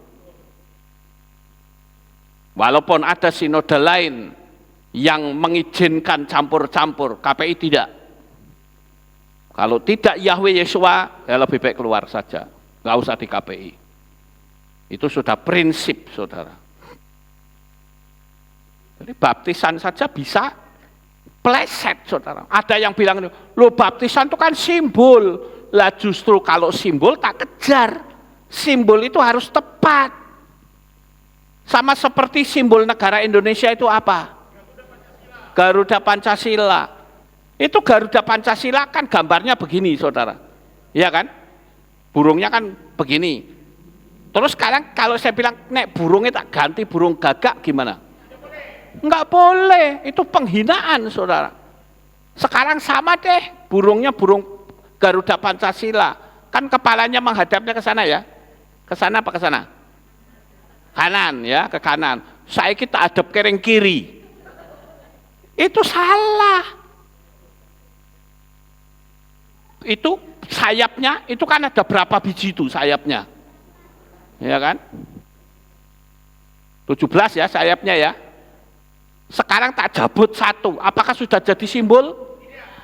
Walaupun ada sinode lain yang mengizinkan campur-campur, KPI tidak. Kalau tidak Yahweh Yeshua, ya lebih baik keluar saja, nggak usah di KPI. Itu sudah prinsip saudara. Jadi baptisan saja bisa pleset saudara. Ada yang bilang, lo baptisan itu kan simbol. Lah justru kalau simbol tak kejar. Simbol itu harus tepat. Sama seperti simbol negara Indonesia itu apa? Garuda Pancasila. Itu Garuda Pancasila kan gambarnya begini saudara. Iya kan? Burungnya kan begini. Terus sekarang kalau saya bilang, nek burungnya tak ganti burung gagak gimana? Enggak boleh, itu penghinaan saudara. Sekarang sama deh, burungnya burung Garuda Pancasila. Kan kepalanya menghadapnya ke sana ya. Ke sana apa ke sana? Kanan ya, ke kanan. Saya kita hadap kering kiri. Itu salah. Itu sayapnya, itu kan ada berapa biji itu sayapnya? Ya kan? 17 ya sayapnya ya. Sekarang tak jabut satu, apakah sudah jadi simbol?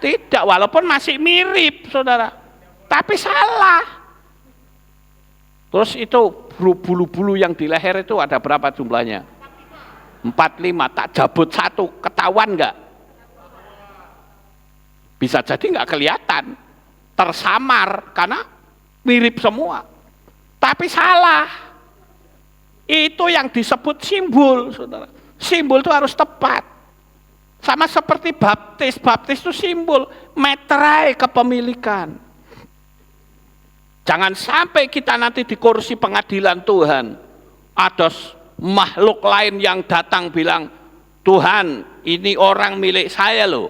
Tidak, walaupun masih mirip saudara, tapi salah. Terus itu bulu-bulu yang di leher itu ada berapa jumlahnya? 45, tak jabut satu, ketahuan enggak? Bisa jadi enggak kelihatan, tersamar karena mirip semua, tapi salah. Itu yang disebut simbol saudara. Simbol itu harus tepat. Sama seperti baptis. Baptis itu simbol, meterai kepemilikan. Jangan sampai kita nanti di kursi pengadilan Tuhan, ada makhluk lain yang datang bilang, Tuhan ini orang milik saya loh.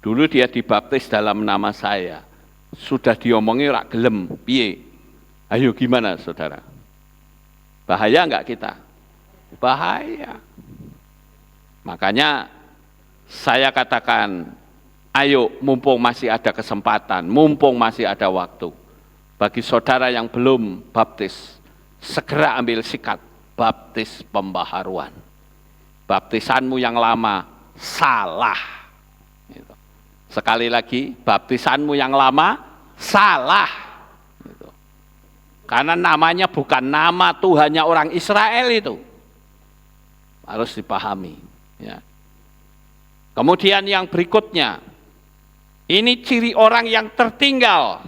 Dulu dia dibaptis dalam nama saya. Sudah diomongi rak gelem, piye? Ayo gimana saudara? Bahaya enggak kita? Bahaya. Makanya saya katakan, ayo mumpung masih ada kesempatan, mumpung masih ada waktu. Bagi saudara yang belum baptis, segera ambil sikap baptis pembaharuan. Baptisanmu yang lama salah. Sekali lagi, baptisanmu yang lama salah. Karena namanya bukan nama Tuhannya orang Israel itu. Harus dipahami. Ya. Kemudian yang berikutnya, ini ciri orang yang tertinggal,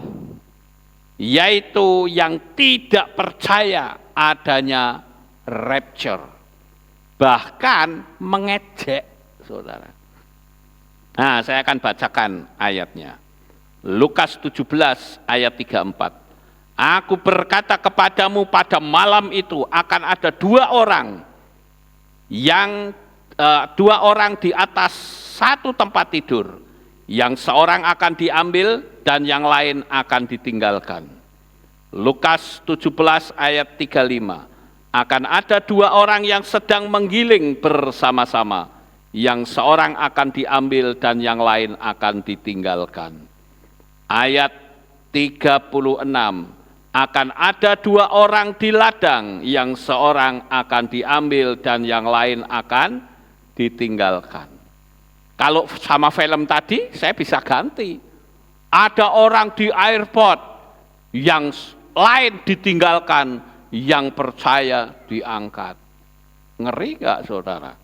yaitu yang tidak percaya adanya rapture, bahkan mengejek saudara. Nah, saya akan bacakan ayatnya. Lukas 17 ayat 34. Aku berkata kepadamu pada malam itu akan ada dua orang di atas satu tempat tidur, yang seorang akan diambil dan yang lain akan ditinggalkan. Lukas 17 ayat 35. Akan ada dua orang yang sedang menggiling bersama-sama, yang seorang akan diambil dan yang lain akan ditinggalkan. Ayat 36. Akan ada dua orang di ladang, yang seorang akan diambil dan yang lain akan ditinggalkan. Kalau sama film tadi, saya bisa ganti. Ada orang di airport yang lain ditinggalkan, yang percaya diangkat. Ngeri gak saudara?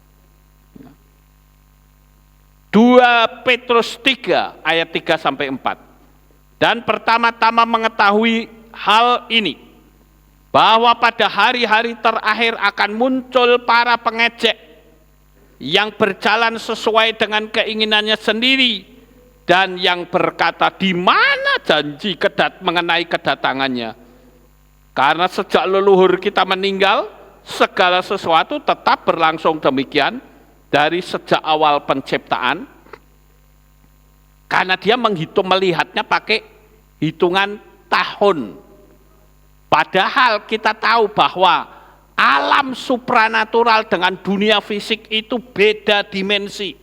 2 Petrus 3 ayat 3-4. Dan pertama-tama mengetahui hal ini, bahwa pada hari-hari terakhir akan muncul para pengejek yang berjalan sesuai dengan keinginannya sendiri dan yang berkata, di mana janji mengenai kedatangannya? Karena sejak leluhur kita meninggal, segala sesuatu tetap berlangsung demikian dari sejak awal penciptaan, karena dia melihatnya pakai hitungan tahun. Padahal kita tahu bahwa alam supranatural dengan dunia fisik itu beda dimensi.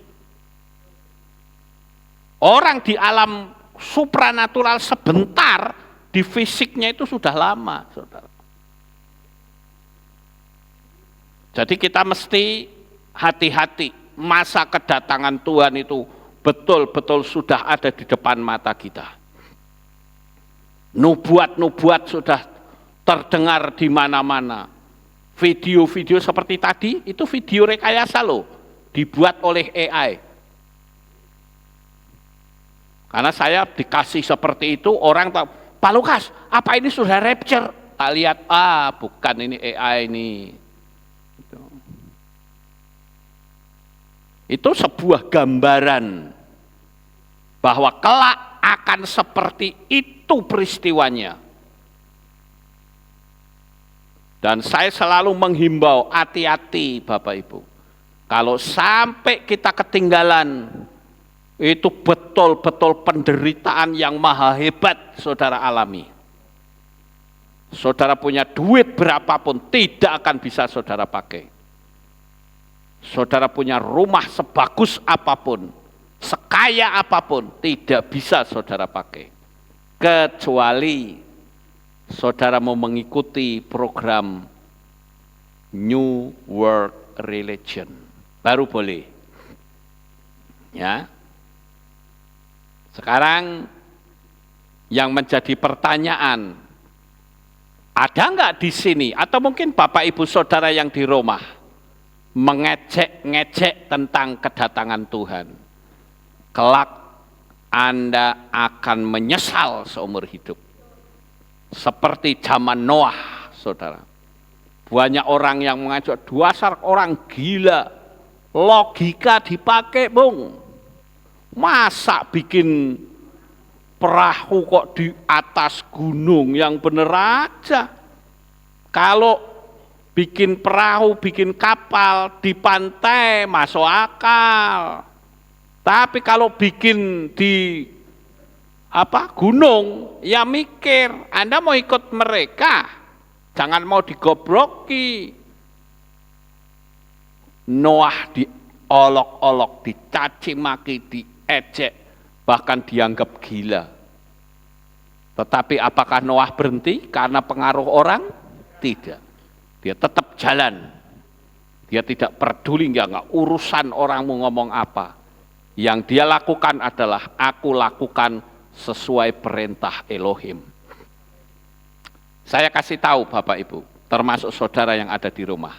Orang di alam supranatural sebentar, di fisiknya itu sudah lama, saudara. Jadi kita mesti hati-hati, masa kedatangan Tuhan itu betul-betul sudah ada di depan mata kita. Nubuat-nubuat sudah terdengar di mana-mana. Video-video seperti tadi, itu video rekayasa loh, dibuat oleh AI. Karena saya dikasih seperti itu, orang tahu, Pak Lukas, apa ini sudah rapture? Tak lihat, bukan, ini AI ini. Itu sebuah gambaran bahwa kelak akan seperti itu peristiwanya. Dan saya selalu menghimbau, hati-hati Bapak Ibu. Kalau sampai kita ketinggalan, itu betul-betul penderitaan yang maha hebat saudara alami. Saudara punya duit berapapun tidak akan bisa saudara pakai. Saudara punya rumah sebagus apapun, sekaya apapun, tidak bisa saudara pakai. Kecuali saudara mau mengikuti program New World Religion. Baru boleh. Ya. Sekarang yang menjadi pertanyaan, ada nggak di sini, atau mungkin Bapak Ibu Saudara yang di rumah, mengejek-ngejek tentang kedatangan Tuhan? Kelak Anda akan menyesal seumur hidup. Seperti zaman Noah, saudara. Banyak orang yang mengajak, dasar orang gila. Logika dipakai, Bung. Masa bikin perahu kok di atas gunung, yang bener aja. Kalau bikin perahu, bikin kapal di pantai, masuk akal. Tapi kalau bikin di gunung, ya mikir, Anda mau ikut mereka, jangan mau digobroki. Noah diolok-olok, dicaci maki, diejek, bahkan dianggap gila. Tetapi apakah Noah berhenti karena pengaruh orang? Tidak. Dia tetap jalan. Dia tidak peduli, nggak urusan orang mau ngomong apa. Yang dia lakukan adalah, aku lakukan sesuai perintah Elohim. Saya kasih tahu Bapak Ibu, termasuk saudara yang ada di rumah.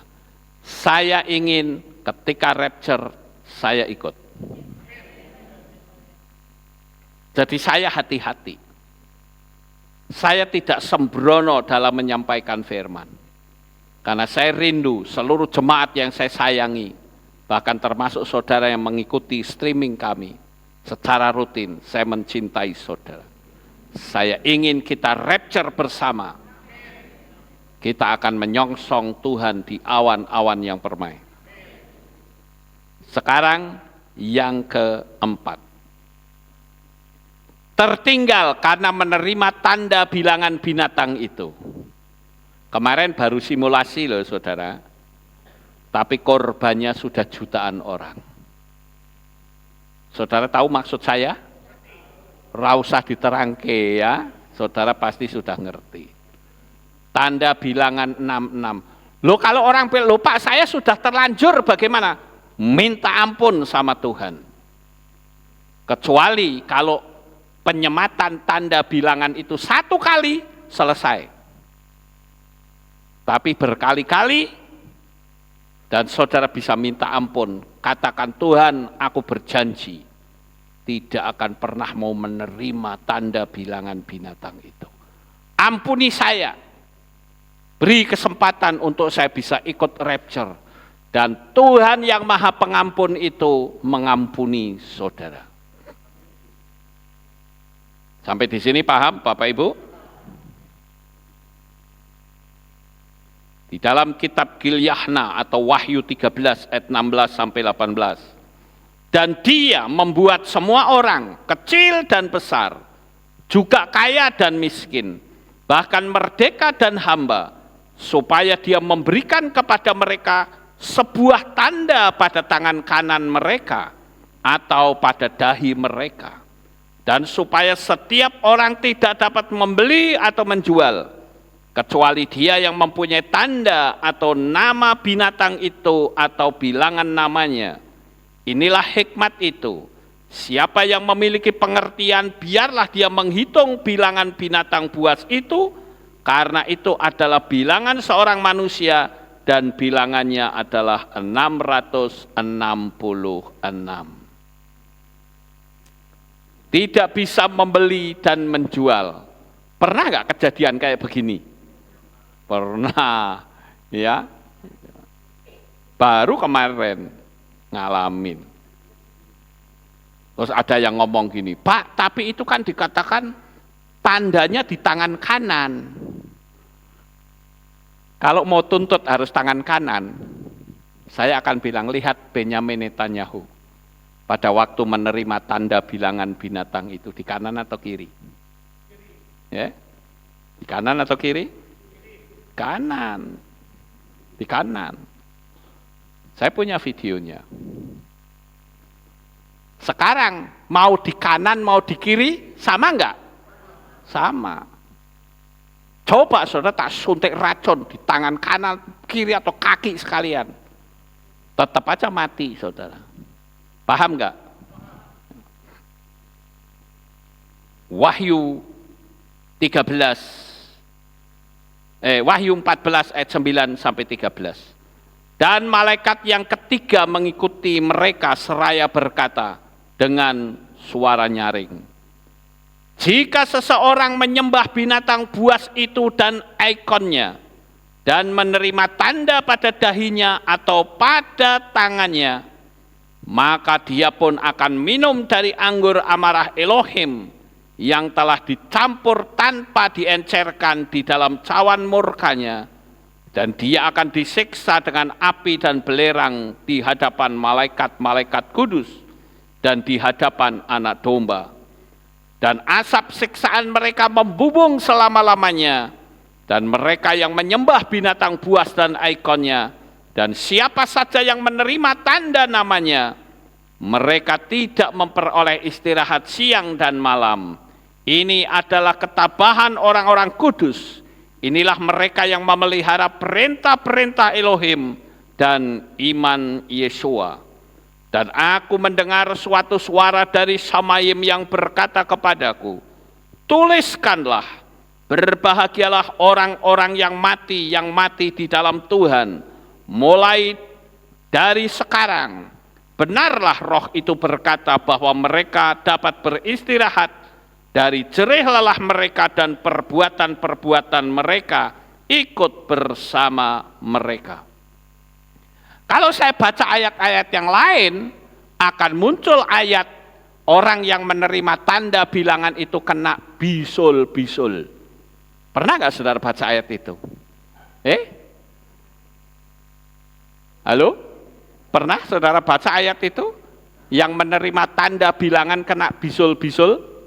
Saya ingin ketika rapture, saya ikut. Jadi saya hati-hati. Saya tidak sembrono dalam menyampaikan firman. Karena saya rindu seluruh jemaat yang saya sayangi, bahkan termasuk saudara yang mengikuti streaming kami secara rutin, saya mencintai saudara. Saya ingin kita rapture bersama. Kita akan menyongsong Tuhan di awan-awan yang permai. Sekarang yang keempat. Tertinggal karena menerima tanda bilangan binatang itu. Kemarin baru simulasi loh saudara. Tapi korbannya sudah jutaan orang. Saudara tahu maksud saya? Ra usah diterangke ya, saudara pasti sudah ngerti. Tanda bilangan 66. Loh kalau orang bilang, loh Pak saya sudah terlanjur bagaimana? Minta ampun sama Tuhan. Kecuali kalau penyematan tanda bilangan itu 1 kali, selesai. Tapi berkali-kali, dan saudara bisa minta ampun, katakan, Tuhan, aku berjanji tidak akan pernah mau menerima tanda bilangan binatang itu. Ampuni saya, beri kesempatan untuk saya bisa ikut rapture, dan Tuhan yang Maha Pengampun itu mengampuni saudara. Sampai di sini paham Bapak Ibu? Di dalam kitab Gilyahna atau Wahyu 13 ayat 16 sampai 18. Dan dia membuat semua orang, kecil dan besar, juga kaya dan miskin, bahkan merdeka dan hamba, supaya dia memberikan kepada mereka sebuah tanda pada tangan kanan mereka atau pada dahi mereka. Dan supaya setiap orang tidak dapat membeli atau menjual, kecuali dia yang mempunyai tanda atau nama binatang itu atau bilangan namanya. Inilah hikmat itu. Siapa yang memiliki pengertian, biarlah dia menghitung bilangan binatang buas itu, karena itu adalah bilangan seorang manusia, dan bilangannya adalah 666. Tidak bisa membeli dan menjual. Pernah nggak kejadian kayak begini? Pernah, ya. Baru kemarin ngalamin. Terus ada yang ngomong gini, Pak, tapi itu kan dikatakan tandanya di tangan kanan. Kalau mau tuntut harus tangan kanan. Saya akan bilang, lihat Benyamin Netanyahu pada waktu menerima tanda bilangan binatang itu, di kanan atau kiri? Ya? Di kanan atau kiri? Kanan. Di kanan. Saya punya videonya. Sekarang mau di kanan mau di kiri sama enggak? Sama. Coba saudara tak suntik racun di tangan kanan, kiri atau kaki sekalian. Tetap aja mati saudara. Paham enggak? Wahyu 14 ayat 9 sampai 13. Dan malaikat yang ketiga mengikuti mereka seraya berkata dengan suara nyaring, jika seseorang menyembah binatang buas itu dan ikonnya, dan menerima tanda pada dahinya atau pada tangannya, maka dia pun akan minum dari anggur amarah Elohim yang telah dicampur tanpa diencerkan di dalam cawan murkanya, dan dia akan disiksa dengan api dan belerang di hadapan malaikat-malaikat kudus dan di hadapan Anak Domba. Dan asap siksaan mereka membubung selama-lamanya, dan mereka yang menyembah binatang buas dan ikonnya, dan siapa saja yang menerima tanda namanya, mereka tidak memperoleh istirahat siang dan malam. Ini adalah ketabahan orang-orang kudus. Inilah mereka yang memelihara perintah-perintah Elohim dan iman Yesua. Dan aku mendengar suatu suara dari Samayim yang berkata kepadaku, tuliskanlah, berbahagialah orang-orang yang mati di dalam Tuhan, mulai dari sekarang. Benarlah roh itu berkata bahwa mereka dapat beristirahat dari jerih lelah mereka, dan perbuatan-perbuatan mereka ikut bersama mereka. Kalau saya baca ayat-ayat yang lain, akan muncul ayat orang yang menerima tanda bilangan itu kena bisul-bisul. Pernah nggak saudara baca ayat itu? Halo? Pernah saudara baca ayat itu? Yang menerima tanda bilangan kena bisul-bisul?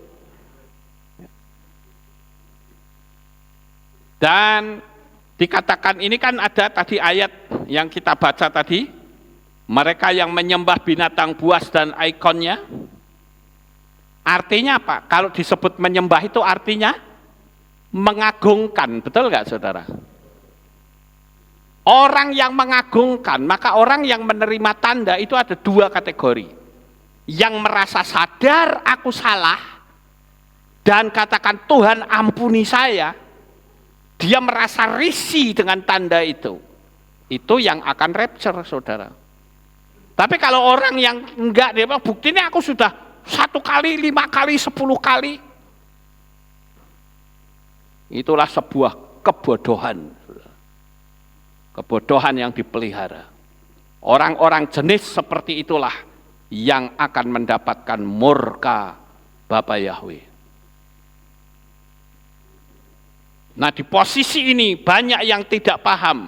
Dan dikatakan ini kan ada tadi ayat yang kita baca tadi, mereka yang menyembah binatang buas dan ikonnya. Artinya apa? Kalau disebut menyembah itu artinya mengagungkan, betul nggak saudara? Orang yang mengagungkan, maka orang yang menerima tanda itu ada dua kategori. yang merasa sadar aku salah dan katakan Tuhan ampuni saya, dia merasa risih dengan tanda itu yang akan rapture, saudara. Tapi kalau orang yang enggak, dia bilang buktinya aku sudah 1 kali, 5 kali, 10 kali, itulah sebuah kebodohan. Kebodohan yang dipelihara. Orang-orang jenis seperti itulah yang akan mendapatkan murka Bapa Yahweh. Nah, di posisi ini banyak yang tidak paham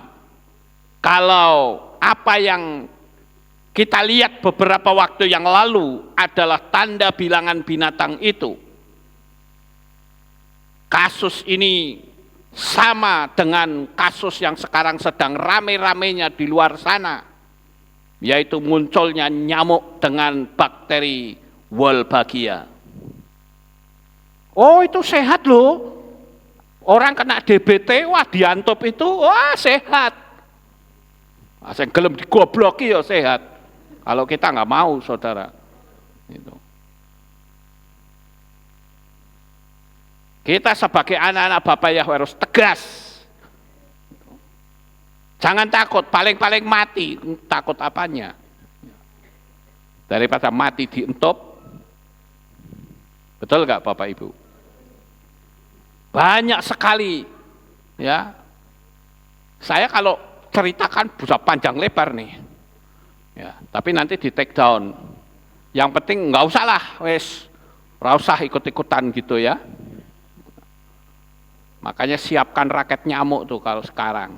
kalau apa yang kita lihat beberapa waktu yang lalu adalah tanda bilangan binatang itu. Kasus ini sama dengan kasus yang sekarang sedang rame-ramenya di luar sana, yaitu munculnya nyamuk dengan bakteri Wolbachia. Oh, itu sehat loh. Orang kena DBT, wah diantop itu, wah sehat. Asal gelem digobloki ya sehat. Kalau kita nggak mau, saudara. Itu. Kita sebagai anak-anak Bapak Yahweh harus tegas. Jangan takut, paling-paling mati. Takut apanya? Daripada mati dientop. Betul nggak Bapak Ibu? Banyak sekali. Ya. Saya kalau ceritakan bisa panjang lebar nih. Ya, tapi nanti di take down. Yang penting nggak usah lah, wes, nggak usah ikut-ikutan gitu ya. Makanya siapkan raket nyamuk tuh kalau sekarang.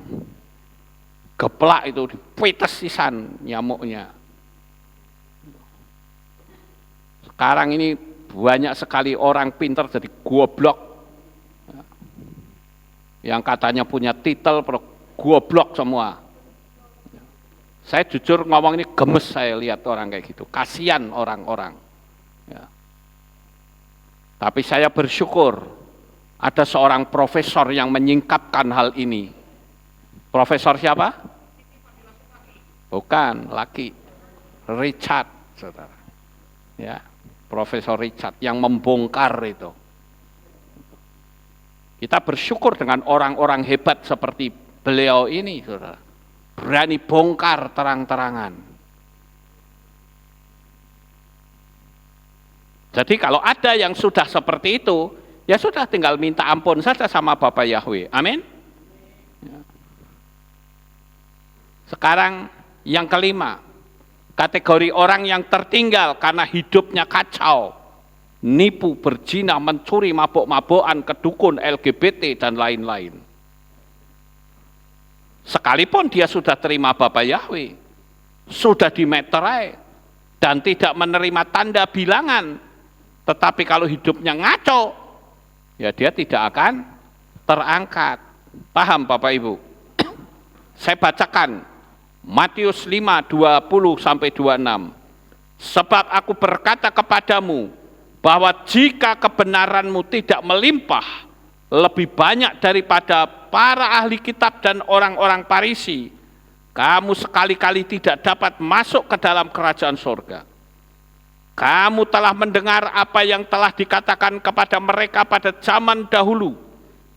Geplak itu, dipites sisan nyamuknya. Sekarang ini banyak sekali orang pintar jadi goblok. Yang katanya punya titel, goblok semua. Saya jujur ngomong ini gemes saya lihat orang kayak gitu. Kasihan orang-orang. Ya. Tapi saya bersyukur ada seorang profesor yang menyingkapkan hal ini. Profesor siapa? Bukan, laki. Richard, saudara. Ya, Profesor Richard yang membongkar itu. Kita bersyukur dengan orang-orang hebat seperti beliau ini, saudara. Berani bongkar terang-terangan. Jadi kalau ada yang sudah seperti itu, ya sudah tinggal minta ampun saja sama Bapak Yahweh. Amin. Sekarang yang kelima, kategori orang yang tertinggal karena hidupnya kacau, nipu, berzina, mencuri, mabuk-mabukan, kedukun, LGBT, dan lain-lain. Sekalipun dia sudah terima Bapak Yahweh, sudah dimeterai, dan tidak menerima tanda bilangan, tetapi kalau hidupnya ngaco, ya dia tidak akan terangkat. Paham Bapak Ibu? Saya bacakan Matius 5:20-26. Sebab aku berkata kepadamu, bahwa jika kebenaranmu tidak melimpah, lebih banyak daripada para ahli kitab dan orang-orang Farisi, kamu sekali-kali tidak dapat masuk ke dalam kerajaan surga. Kamu telah mendengar apa yang telah dikatakan kepada mereka pada zaman dahulu,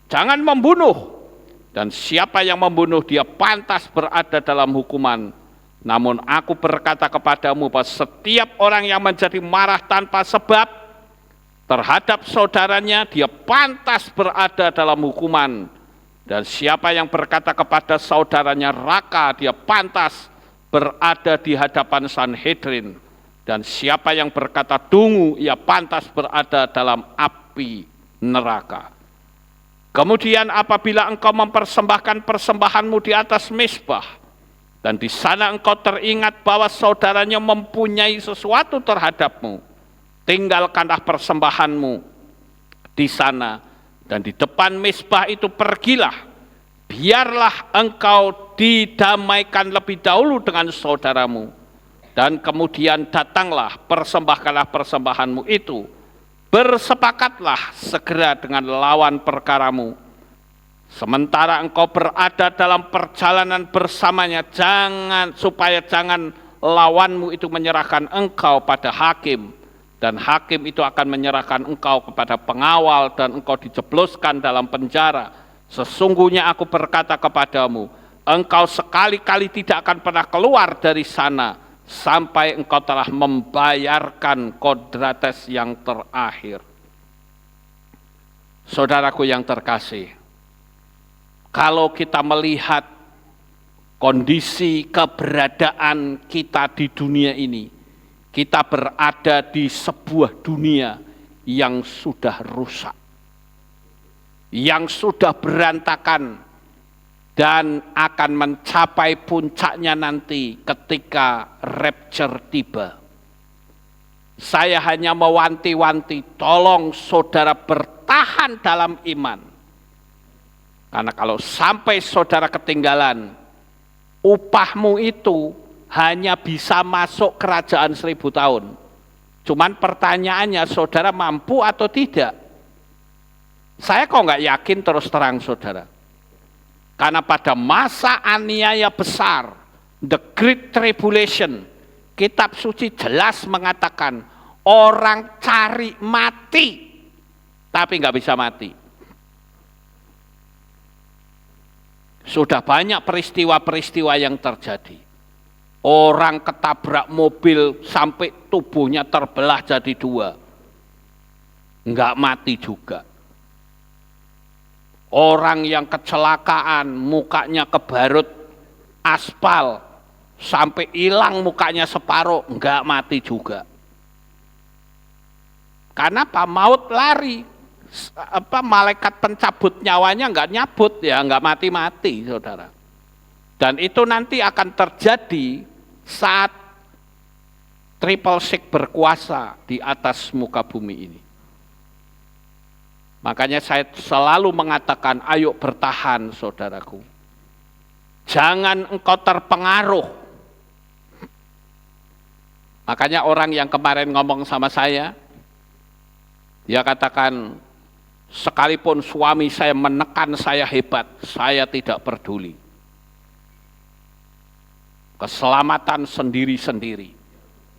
jangan membunuh, dan siapa yang membunuh dia pantas berada dalam hukuman. Namun aku berkata kepadamu bahwa setiap orang yang menjadi marah tanpa sebab terhadap saudaranya, dia pantas berada dalam hukuman. Dan siapa yang berkata kepada saudaranya raka, dia pantas berada di hadapan Sanhedrin. Dan siapa yang berkata dungu, ia pantas berada dalam api neraka. Kemudian apabila engkau mempersembahkan persembahanmu di atas mezbah, dan di sana engkau teringat bahwa saudaranya mempunyai sesuatu terhadapmu, tinggalkanlah persembahanmu di sana, dan di depan mezbah itu pergilah, biarlah engkau didamaikan lebih dahulu dengan saudaramu, dan kemudian datanglah, persembahkanlah persembahanmu itu, bersepakatlah segera dengan lawan perkaramu. Sementara engkau berada dalam perjalanan bersamanya, supaya jangan lawanmu itu menyerahkan engkau pada hakim, dan hakim itu akan menyerahkan engkau kepada pengawal, dan engkau dijebloskan dalam penjara. Sesungguhnya aku berkata kepadamu, engkau sekali-kali tidak akan pernah keluar dari sana, sampai engkau telah membayarkan kodrates yang terakhir. Saudaraku yang terkasih, kalau kita melihat kondisi keberadaan kita di dunia ini, kita berada di sebuah dunia yang sudah rusak, yang sudah berantakan, dan akan mencapai puncaknya nanti ketika rapture tiba. Saya hanya mewanti-wanti, tolong saudara bertahan dalam iman. Karena kalau sampai saudara ketinggalan, upahmu itu hanya bisa masuk kerajaan 1000 tahun. Cuman pertanyaannya, saudara mampu atau tidak? Saya kok nggak yakin terus terang saudara. Karena pada masa aniaya besar, the Great Tribulation, kitab suci jelas mengatakan orang cari mati, tapi nggak bisa mati. Sudah banyak peristiwa-peristiwa yang terjadi. Orang ketabrak mobil sampai tubuhnya terbelah jadi 2. Nggak mati juga. Orang yang kecelakaan, mukanya kebarut aspal, sampai hilang mukanya separuh, nggak mati juga. Karena apa? Maut lari. Malaikat pencabut nyawanya nggak nyabut, ya nggak mati-mati saudara. Dan itu nanti akan terjadi saat triple six berkuasa di atas muka bumi ini. Makanya saya selalu mengatakan, ayo bertahan saudaraku. Jangan engkau terpengaruh. Makanya orang yang kemarin ngomong sama saya, dia katakan, sekalipun suami saya menekan saya hebat, saya tidak peduli. Keselamatan sendiri-sendiri.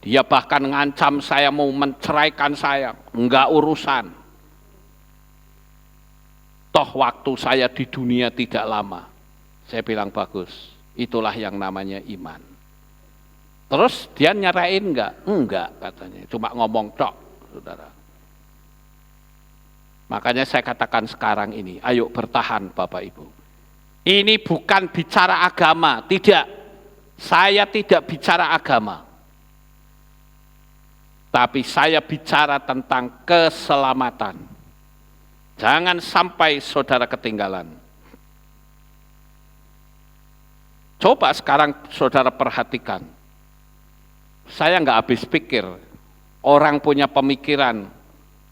Dia bahkan ngancam saya mau menceraikan saya, enggak urusan. Toh waktu saya di dunia tidak lama. Saya bilang bagus, itulah yang namanya iman. Terus dia nyerain enggak? Enggak katanya, cuma ngomong tok, saudara. Makanya saya katakan sekarang ini, ayo bertahan Bapak Ibu. Ini bukan bicara agama, tidak. Saya tidak bicara agama. Tapi saya bicara tentang keselamatan. Jangan sampai saudara ketinggalan. Coba sekarang saudara perhatikan. Saya nggak habis pikir, orang punya pemikiran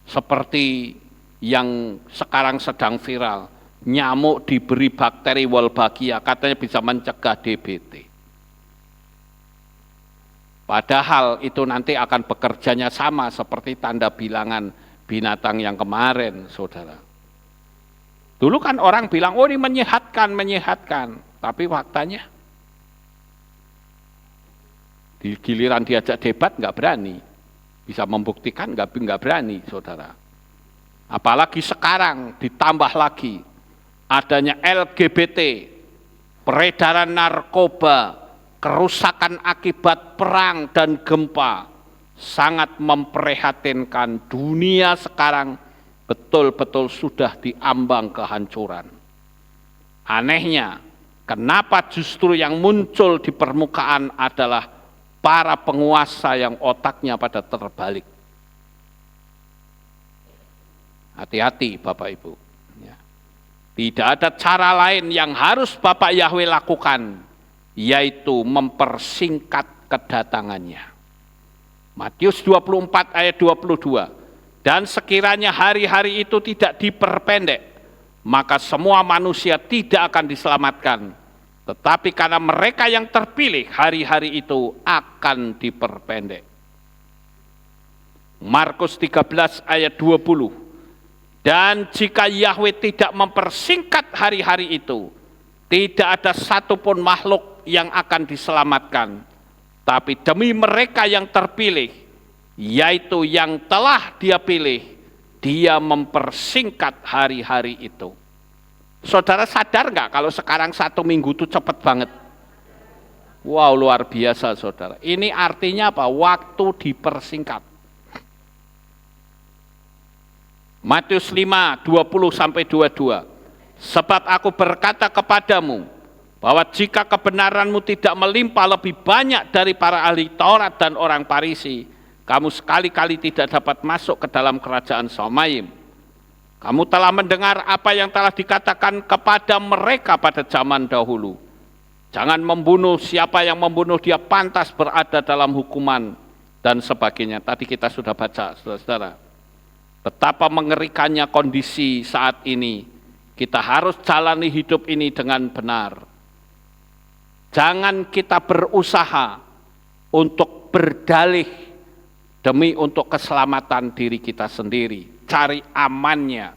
seperti yang sekarang sedang viral, nyamuk diberi bakteri Wolbachia, katanya bisa mencegah DBT. Padahal itu nanti akan bekerjanya sama seperti tanda bilangan binatang yang kemarin, saudara. Dulu kan orang bilang, oh ini menyehatkan, tapi faktanya di giliran diajak debat nggak berani, bisa membuktikan nggak berani, saudara. Apalagi sekarang ditambah lagi adanya LGBT, peredaran narkoba, kerusakan akibat perang dan gempa, sangat memprihatinkan. Dunia sekarang betul-betul sudah diambang kehancuran. Anehnya, kenapa justru yang muncul di permukaan adalah para penguasa yang otaknya pada terbalik. Hati-hati Bapak Ibu. Tidak ada cara lain yang harus Bapak Yahweh lakukan, yaitu mempersingkat kedatangannya. Matius 24 ayat 22. Dan sekiranya hari-hari itu tidak diperpendek, maka semua manusia tidak akan diselamatkan. Tetapi karena mereka yang terpilih, hari-hari itu akan diperpendek. Markus 13 ayat 20. Dan jika Yahweh tidak mempersingkat hari-hari itu, tidak ada satupun makhluk yang akan diselamatkan. tapi demi mereka yang terpilih, yaitu yang telah Dia pilih, Dia mempersingkat hari-hari itu. Saudara sadar nggak kalau sekarang 1 minggu itu cepat banget? Wow, luar biasa saudara. Ini artinya apa? Waktu dipersingkat. Matius 5, 20-22. Sebab aku berkata kepadamu, bahwa jika kebenaranmu tidak melimpah lebih banyak dari para ahli Taurat dan orang Farisi, kamu sekali-kali tidak dapat masuk ke dalam kerajaan Samayim. Kamu telah mendengar apa yang telah dikatakan kepada mereka pada zaman dahulu. Jangan membunuh, siapa yang membunuh dia pantas berada dalam hukuman, dan sebagainya. Tadi kita sudah baca, saudara-saudara. Betapa mengerikannya kondisi saat ini. Kita harus jalani hidup ini dengan benar. Jangan kita berusaha untuk berdalih demi untuk keselamatan diri kita sendiri. Cari amannya.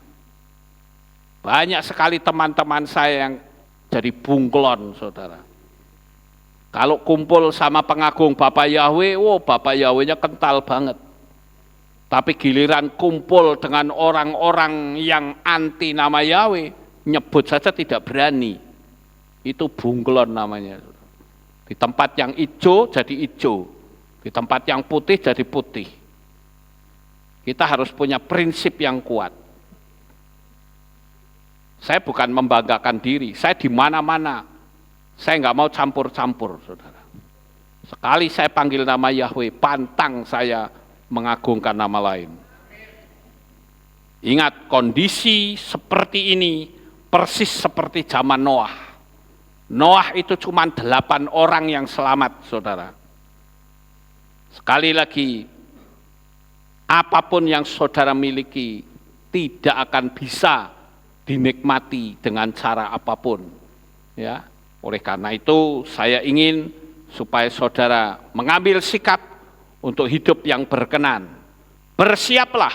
Banyak sekali teman-teman saya yang jadi bunglon, saudara. Kalau kumpul sama pengagung Bapak Yahweh, Bapak Yahwehnya kental banget. Tapi giliran kumpul dengan orang-orang yang anti nama Yahweh, nyebut saja tidak berani. Itu bunglon namanya. Di tempat yang hijau jadi hijau, di tempat yang putih jadi putih. Kita harus punya prinsip yang kuat. Saya bukan membanggakan diri, saya di mana-mana. Saya nggak mau campur-campur, saudara. Sekali saya panggil nama Yahweh, pantang saya mengagungkan nama lain. Ingat, kondisi seperti ini persis seperti zaman Noah. Noah itu cuma 8 orang yang selamat, saudara. Sekali lagi, apapun yang saudara miliki tidak akan bisa dinikmati dengan cara apapun. Ya, oleh karena itu saya ingin supaya saudara mengambil sikap untuk hidup yang berkenan. Bersiaplah,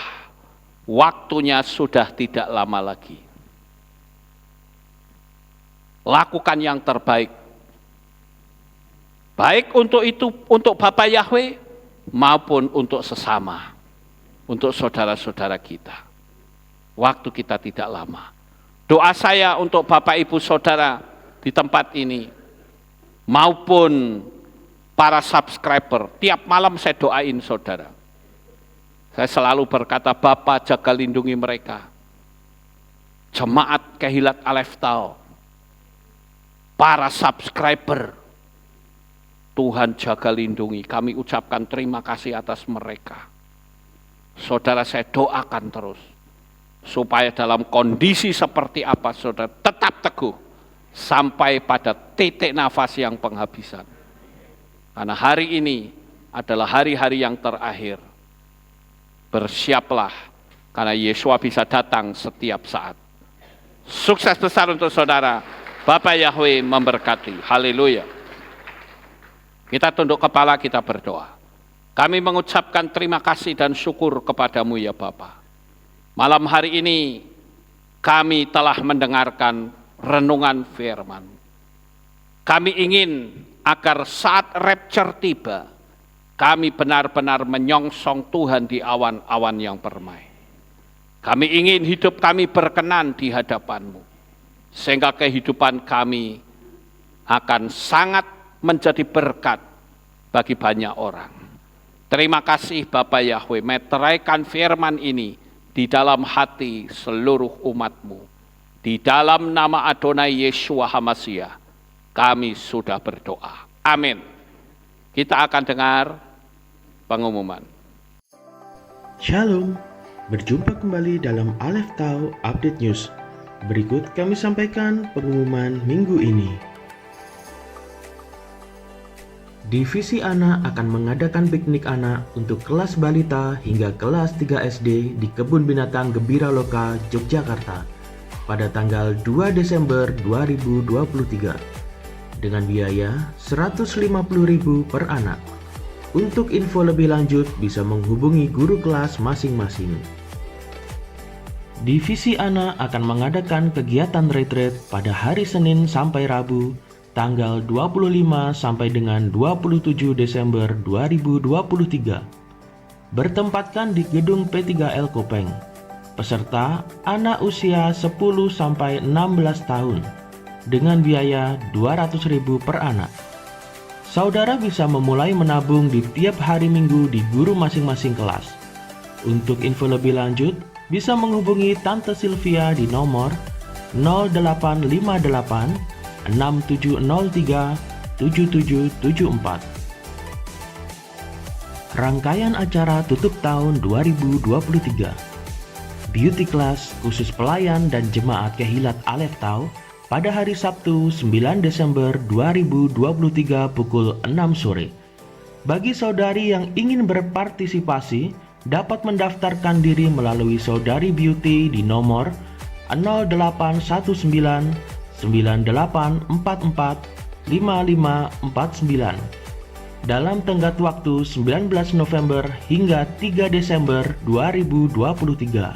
waktunya sudah tidak lama lagi. Lakukan yang terbaik. Baik untuk itu, untuk Bapak Yahweh, maupun untuk sesama, untuk saudara-saudara kita. Waktu kita tidak lama. Doa saya untuk Bapak Ibu Saudara di tempat ini, maupun para subscriber, tiap malam saya doain saudara. Saya selalu berkata, Bapa jaga lindungi mereka. Jemaat Kehilat Aleph Tau, para subscriber, Tuhan jaga lindungi. Kami ucapkan terima kasih atas mereka. Saudara, saya doakan terus, supaya dalam kondisi seperti apa saudara tetap teguh, sampai pada titik nafas yang penghabisan. Karena hari ini adalah hari-hari yang terakhir. Bersiaplah, karena Yesua bisa datang setiap saat. Sukses besar untuk saudara. Bapak Yahweh memberkati. Haleluya. Kita tunduk kepala, kita berdoa. Kami mengucapkan terima kasih dan syukur kepadamu ya Bapa. Malam hari ini kami telah mendengarkan renungan firman. Kami ingin agar saat rapture tiba, kami benar-benar menyongsong Tuhan di awan-awan yang permai. Kami ingin hidup kami berkenan di hadapan-Mu, sehingga kehidupan kami akan sangat menjadi berkat bagi banyak orang. Terima kasih Bapak Yahweh, meteraikan firman ini di dalam hati seluruh umat-Mu. Di dalam nama Adonai Yeshua HaMashiach, kami sudah berdoa. Amin. Kita akan dengar pengumuman. Shalom, berjumpa kembali dalam Aleph Tau Update News. Berikut kami sampaikan pengumuman minggu ini. Divisi Anak akan mengadakan piknik anak untuk kelas balita hingga kelas 3 SD di Kebun Binatang Gembira Loka, Yogyakarta pada tanggal 2 Desember 2023 dengan biaya Rp150.000 per anak. Untuk info lebih lanjut bisa menghubungi guru kelas masing-masing. Divisi Anak akan mengadakan kegiatan retreat pada hari Senin sampai Rabu tanggal 25 sampai dengan 27 Desember 2023. Bertempatkan di gedung P3L Kopeng. Peserta anak usia 10 sampai 16 tahun dengan biaya 200.000 per anak. Saudara bisa memulai menabung di tiap hari Minggu di guru masing-masing kelas. Untuk info lebih lanjut, bisa menghubungi Tante Sylvia di nomor 0858 6703 7774. Rangkaian acara tutup tahun 2023. Beauty Class khusus pelayan dan jemaat Kehilat Aleph Tau pada hari Sabtu 9 Desember 2023 pukul 6 sore. Bagi saudari yang ingin berpartisipasi, dapat mendaftarkan diri melalui Saudari Beauty di nomor 0819 9844 5549 dalam tenggat waktu 19 November hingga 3 Desember 2023.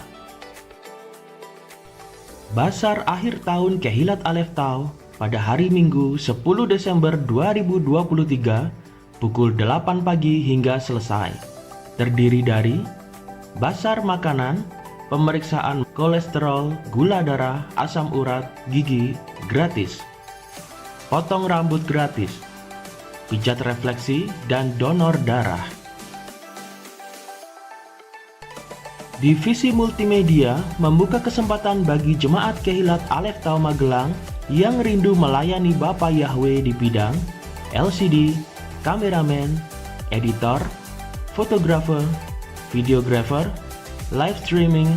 Basar akhir tahun Kehilat Aleph Tau pada hari Minggu 10 Desember 2023 pukul 8 pagi hingga selesai. Terdiri dari basar makanan, pemeriksaan kolesterol, gula darah, asam urat, gigi gratis, potong rambut gratis, pijat refleksi, dan donor darah. Divisi Multimedia membuka kesempatan bagi jemaat Kehilat Aleph Tau Magelang yang rindu melayani Bapak Yahweh di bidang LCD, kameramen, editor, fotografer, videographer, live streaming,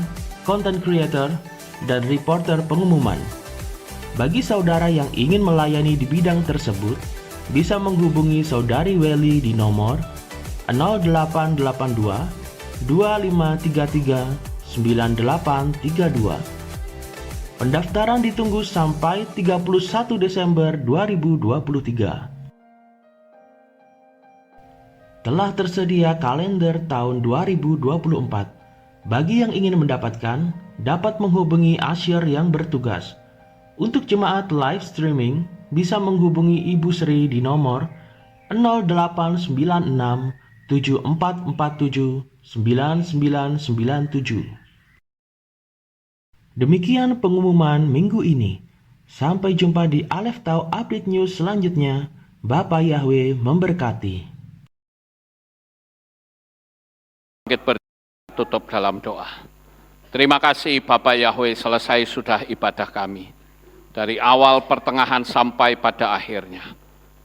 content creator, dan reporter pengumuman. Bagi saudara yang ingin melayani di bidang tersebut, bisa menghubungi Saudari Welly di nomor 0882 2533 9832. Pendaftaran ditunggu sampai 31 Desember 2023. Telah tersedia kalender tahun 2024. Bagi yang ingin mendapatkan, dapat menghubungi Asher yang bertugas. Untuk jemaat live streaming, bisa menghubungi Ibu Sri di nomor 0896 7447 9997. Demikian pengumuman minggu ini. Sampai jumpa di Aleph Tau Update News selanjutnya. Bapak Yahweh memberkati. Tutup dalam doa. Terima kasih Bapak Yahweh, selesai sudah ibadah kami. Dari awal, pertengahan, sampai pada akhirnya.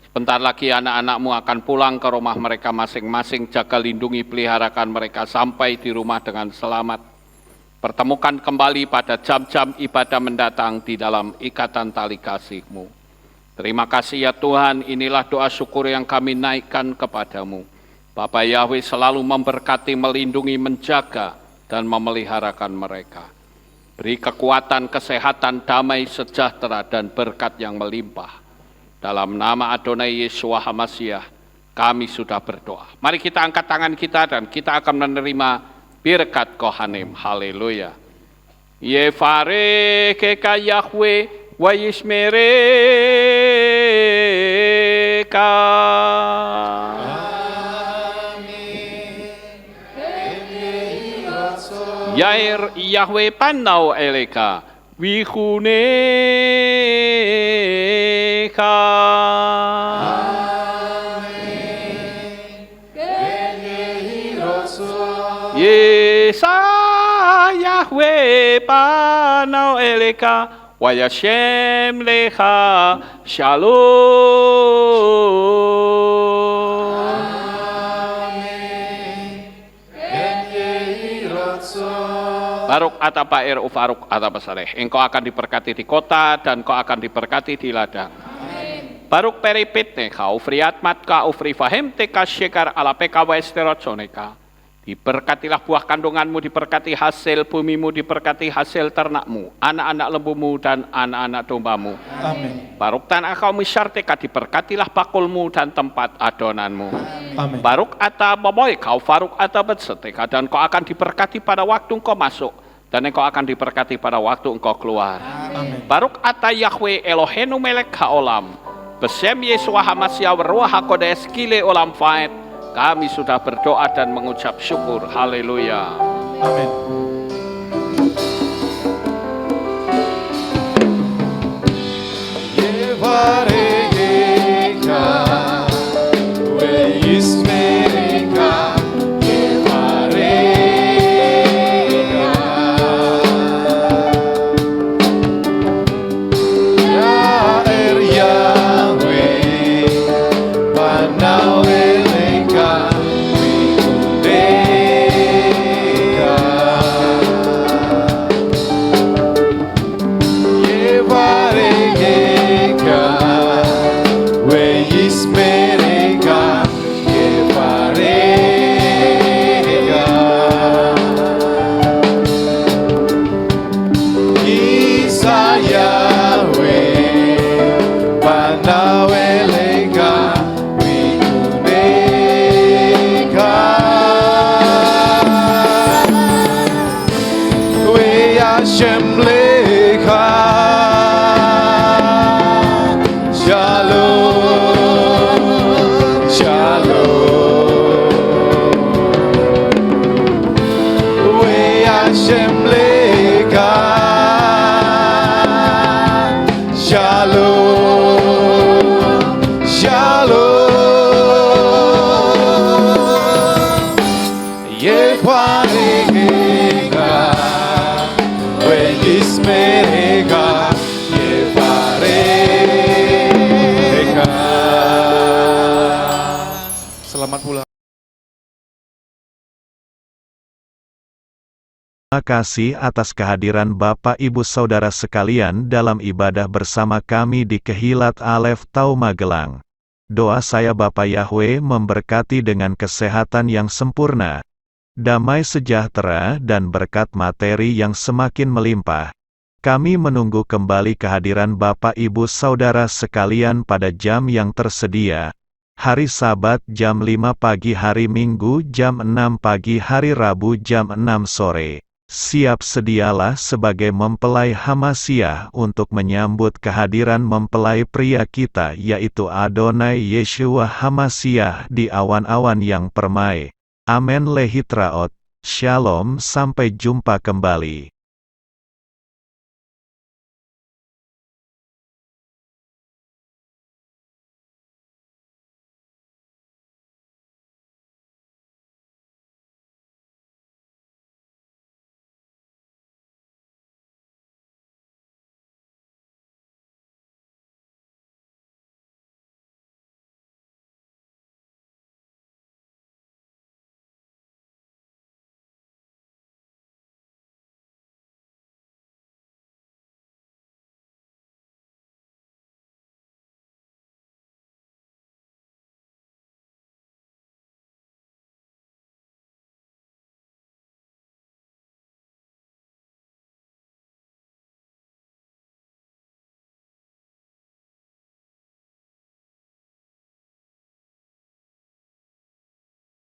Sebentar lagi anak-anak-Mu akan pulang ke rumah mereka masing-masing. Jaga, lindungi, peliharakan mereka sampai di rumah dengan selamat. Pertemukan kembali pada jam-jam ibadah mendatang di dalam ikatan tali kasih-Mu. Terima kasih ya Tuhan, inilah doa syukur yang kami naikkan kepadamu. Bapak Yahweh selalu memberkati, melindungi, menjaga, dan memeliharakan mereka. Beri kekuatan, kesehatan, damai, sejahtera, dan berkat yang melimpah. Dalam nama Adonai Yeshua HaMashiach, kami sudah berdoa. Mari kita angkat tangan kita dan kita akan menerima birkat Kohanim. Haleluya. Yevareka Yahweh wa yishmereka. Yair Yahweh panau eleka wihuneka. Yesa Yahweh panau eleka wa yashem lecha shalom. Baruk atapair ufaruk atapasareh. Engkau akan diberkati di kota dan kau akan diberkati di ladang. Baruk peripit neka ufriat matka ufri fahem teka syekar ala peka wa esterotsoneka. Diberkatilah buah kandunganmu, diberkati hasil bumimu, diberkati hasil ternakmu, anak-anak lembumu dan anak-anak dombamu. Amin. Baruk tanah kau misyarteka, diberkatilah bakulmu dan tempat adonanmu. Amin. Baruk ata boboy kau faruk ata betseteka, dan kau akan diberkati pada waktu engkau masuk, dan engkau akan diberkati pada waktu engkau keluar. Amin. Baruk ata Yahweh Elohenu melek haolam, Besem Yesua Hamasya Ruach HaKodes Kile Olam Faed. Kami sudah berdoa dan mengucap syukur. Haleluya. Amin. Selamat pulang. Terima kasih atas kehadiran Bapak Ibu Saudara sekalian dalam ibadah bersama kami di Kehilat Alef Tau Magelang. Doa saya Bapa Yahweh memberkati dengan kesehatan yang sempurna, damai sejahtera dan berkat materi yang semakin melimpah. Kami menunggu kembali kehadiran Bapak Ibu Saudara sekalian pada jam yang tersedia. Hari Sabat jam 5 pagi, hari Minggu jam 6 pagi, hari Rabu jam 6 sore. Siap sedialah sebagai mempelai Hamasya untuk menyambut kehadiran mempelai pria kita yaitu Adonai Yeshua Hamasya di awan-awan yang permai. Amen lehitraot. Shalom, sampai jumpa kembali.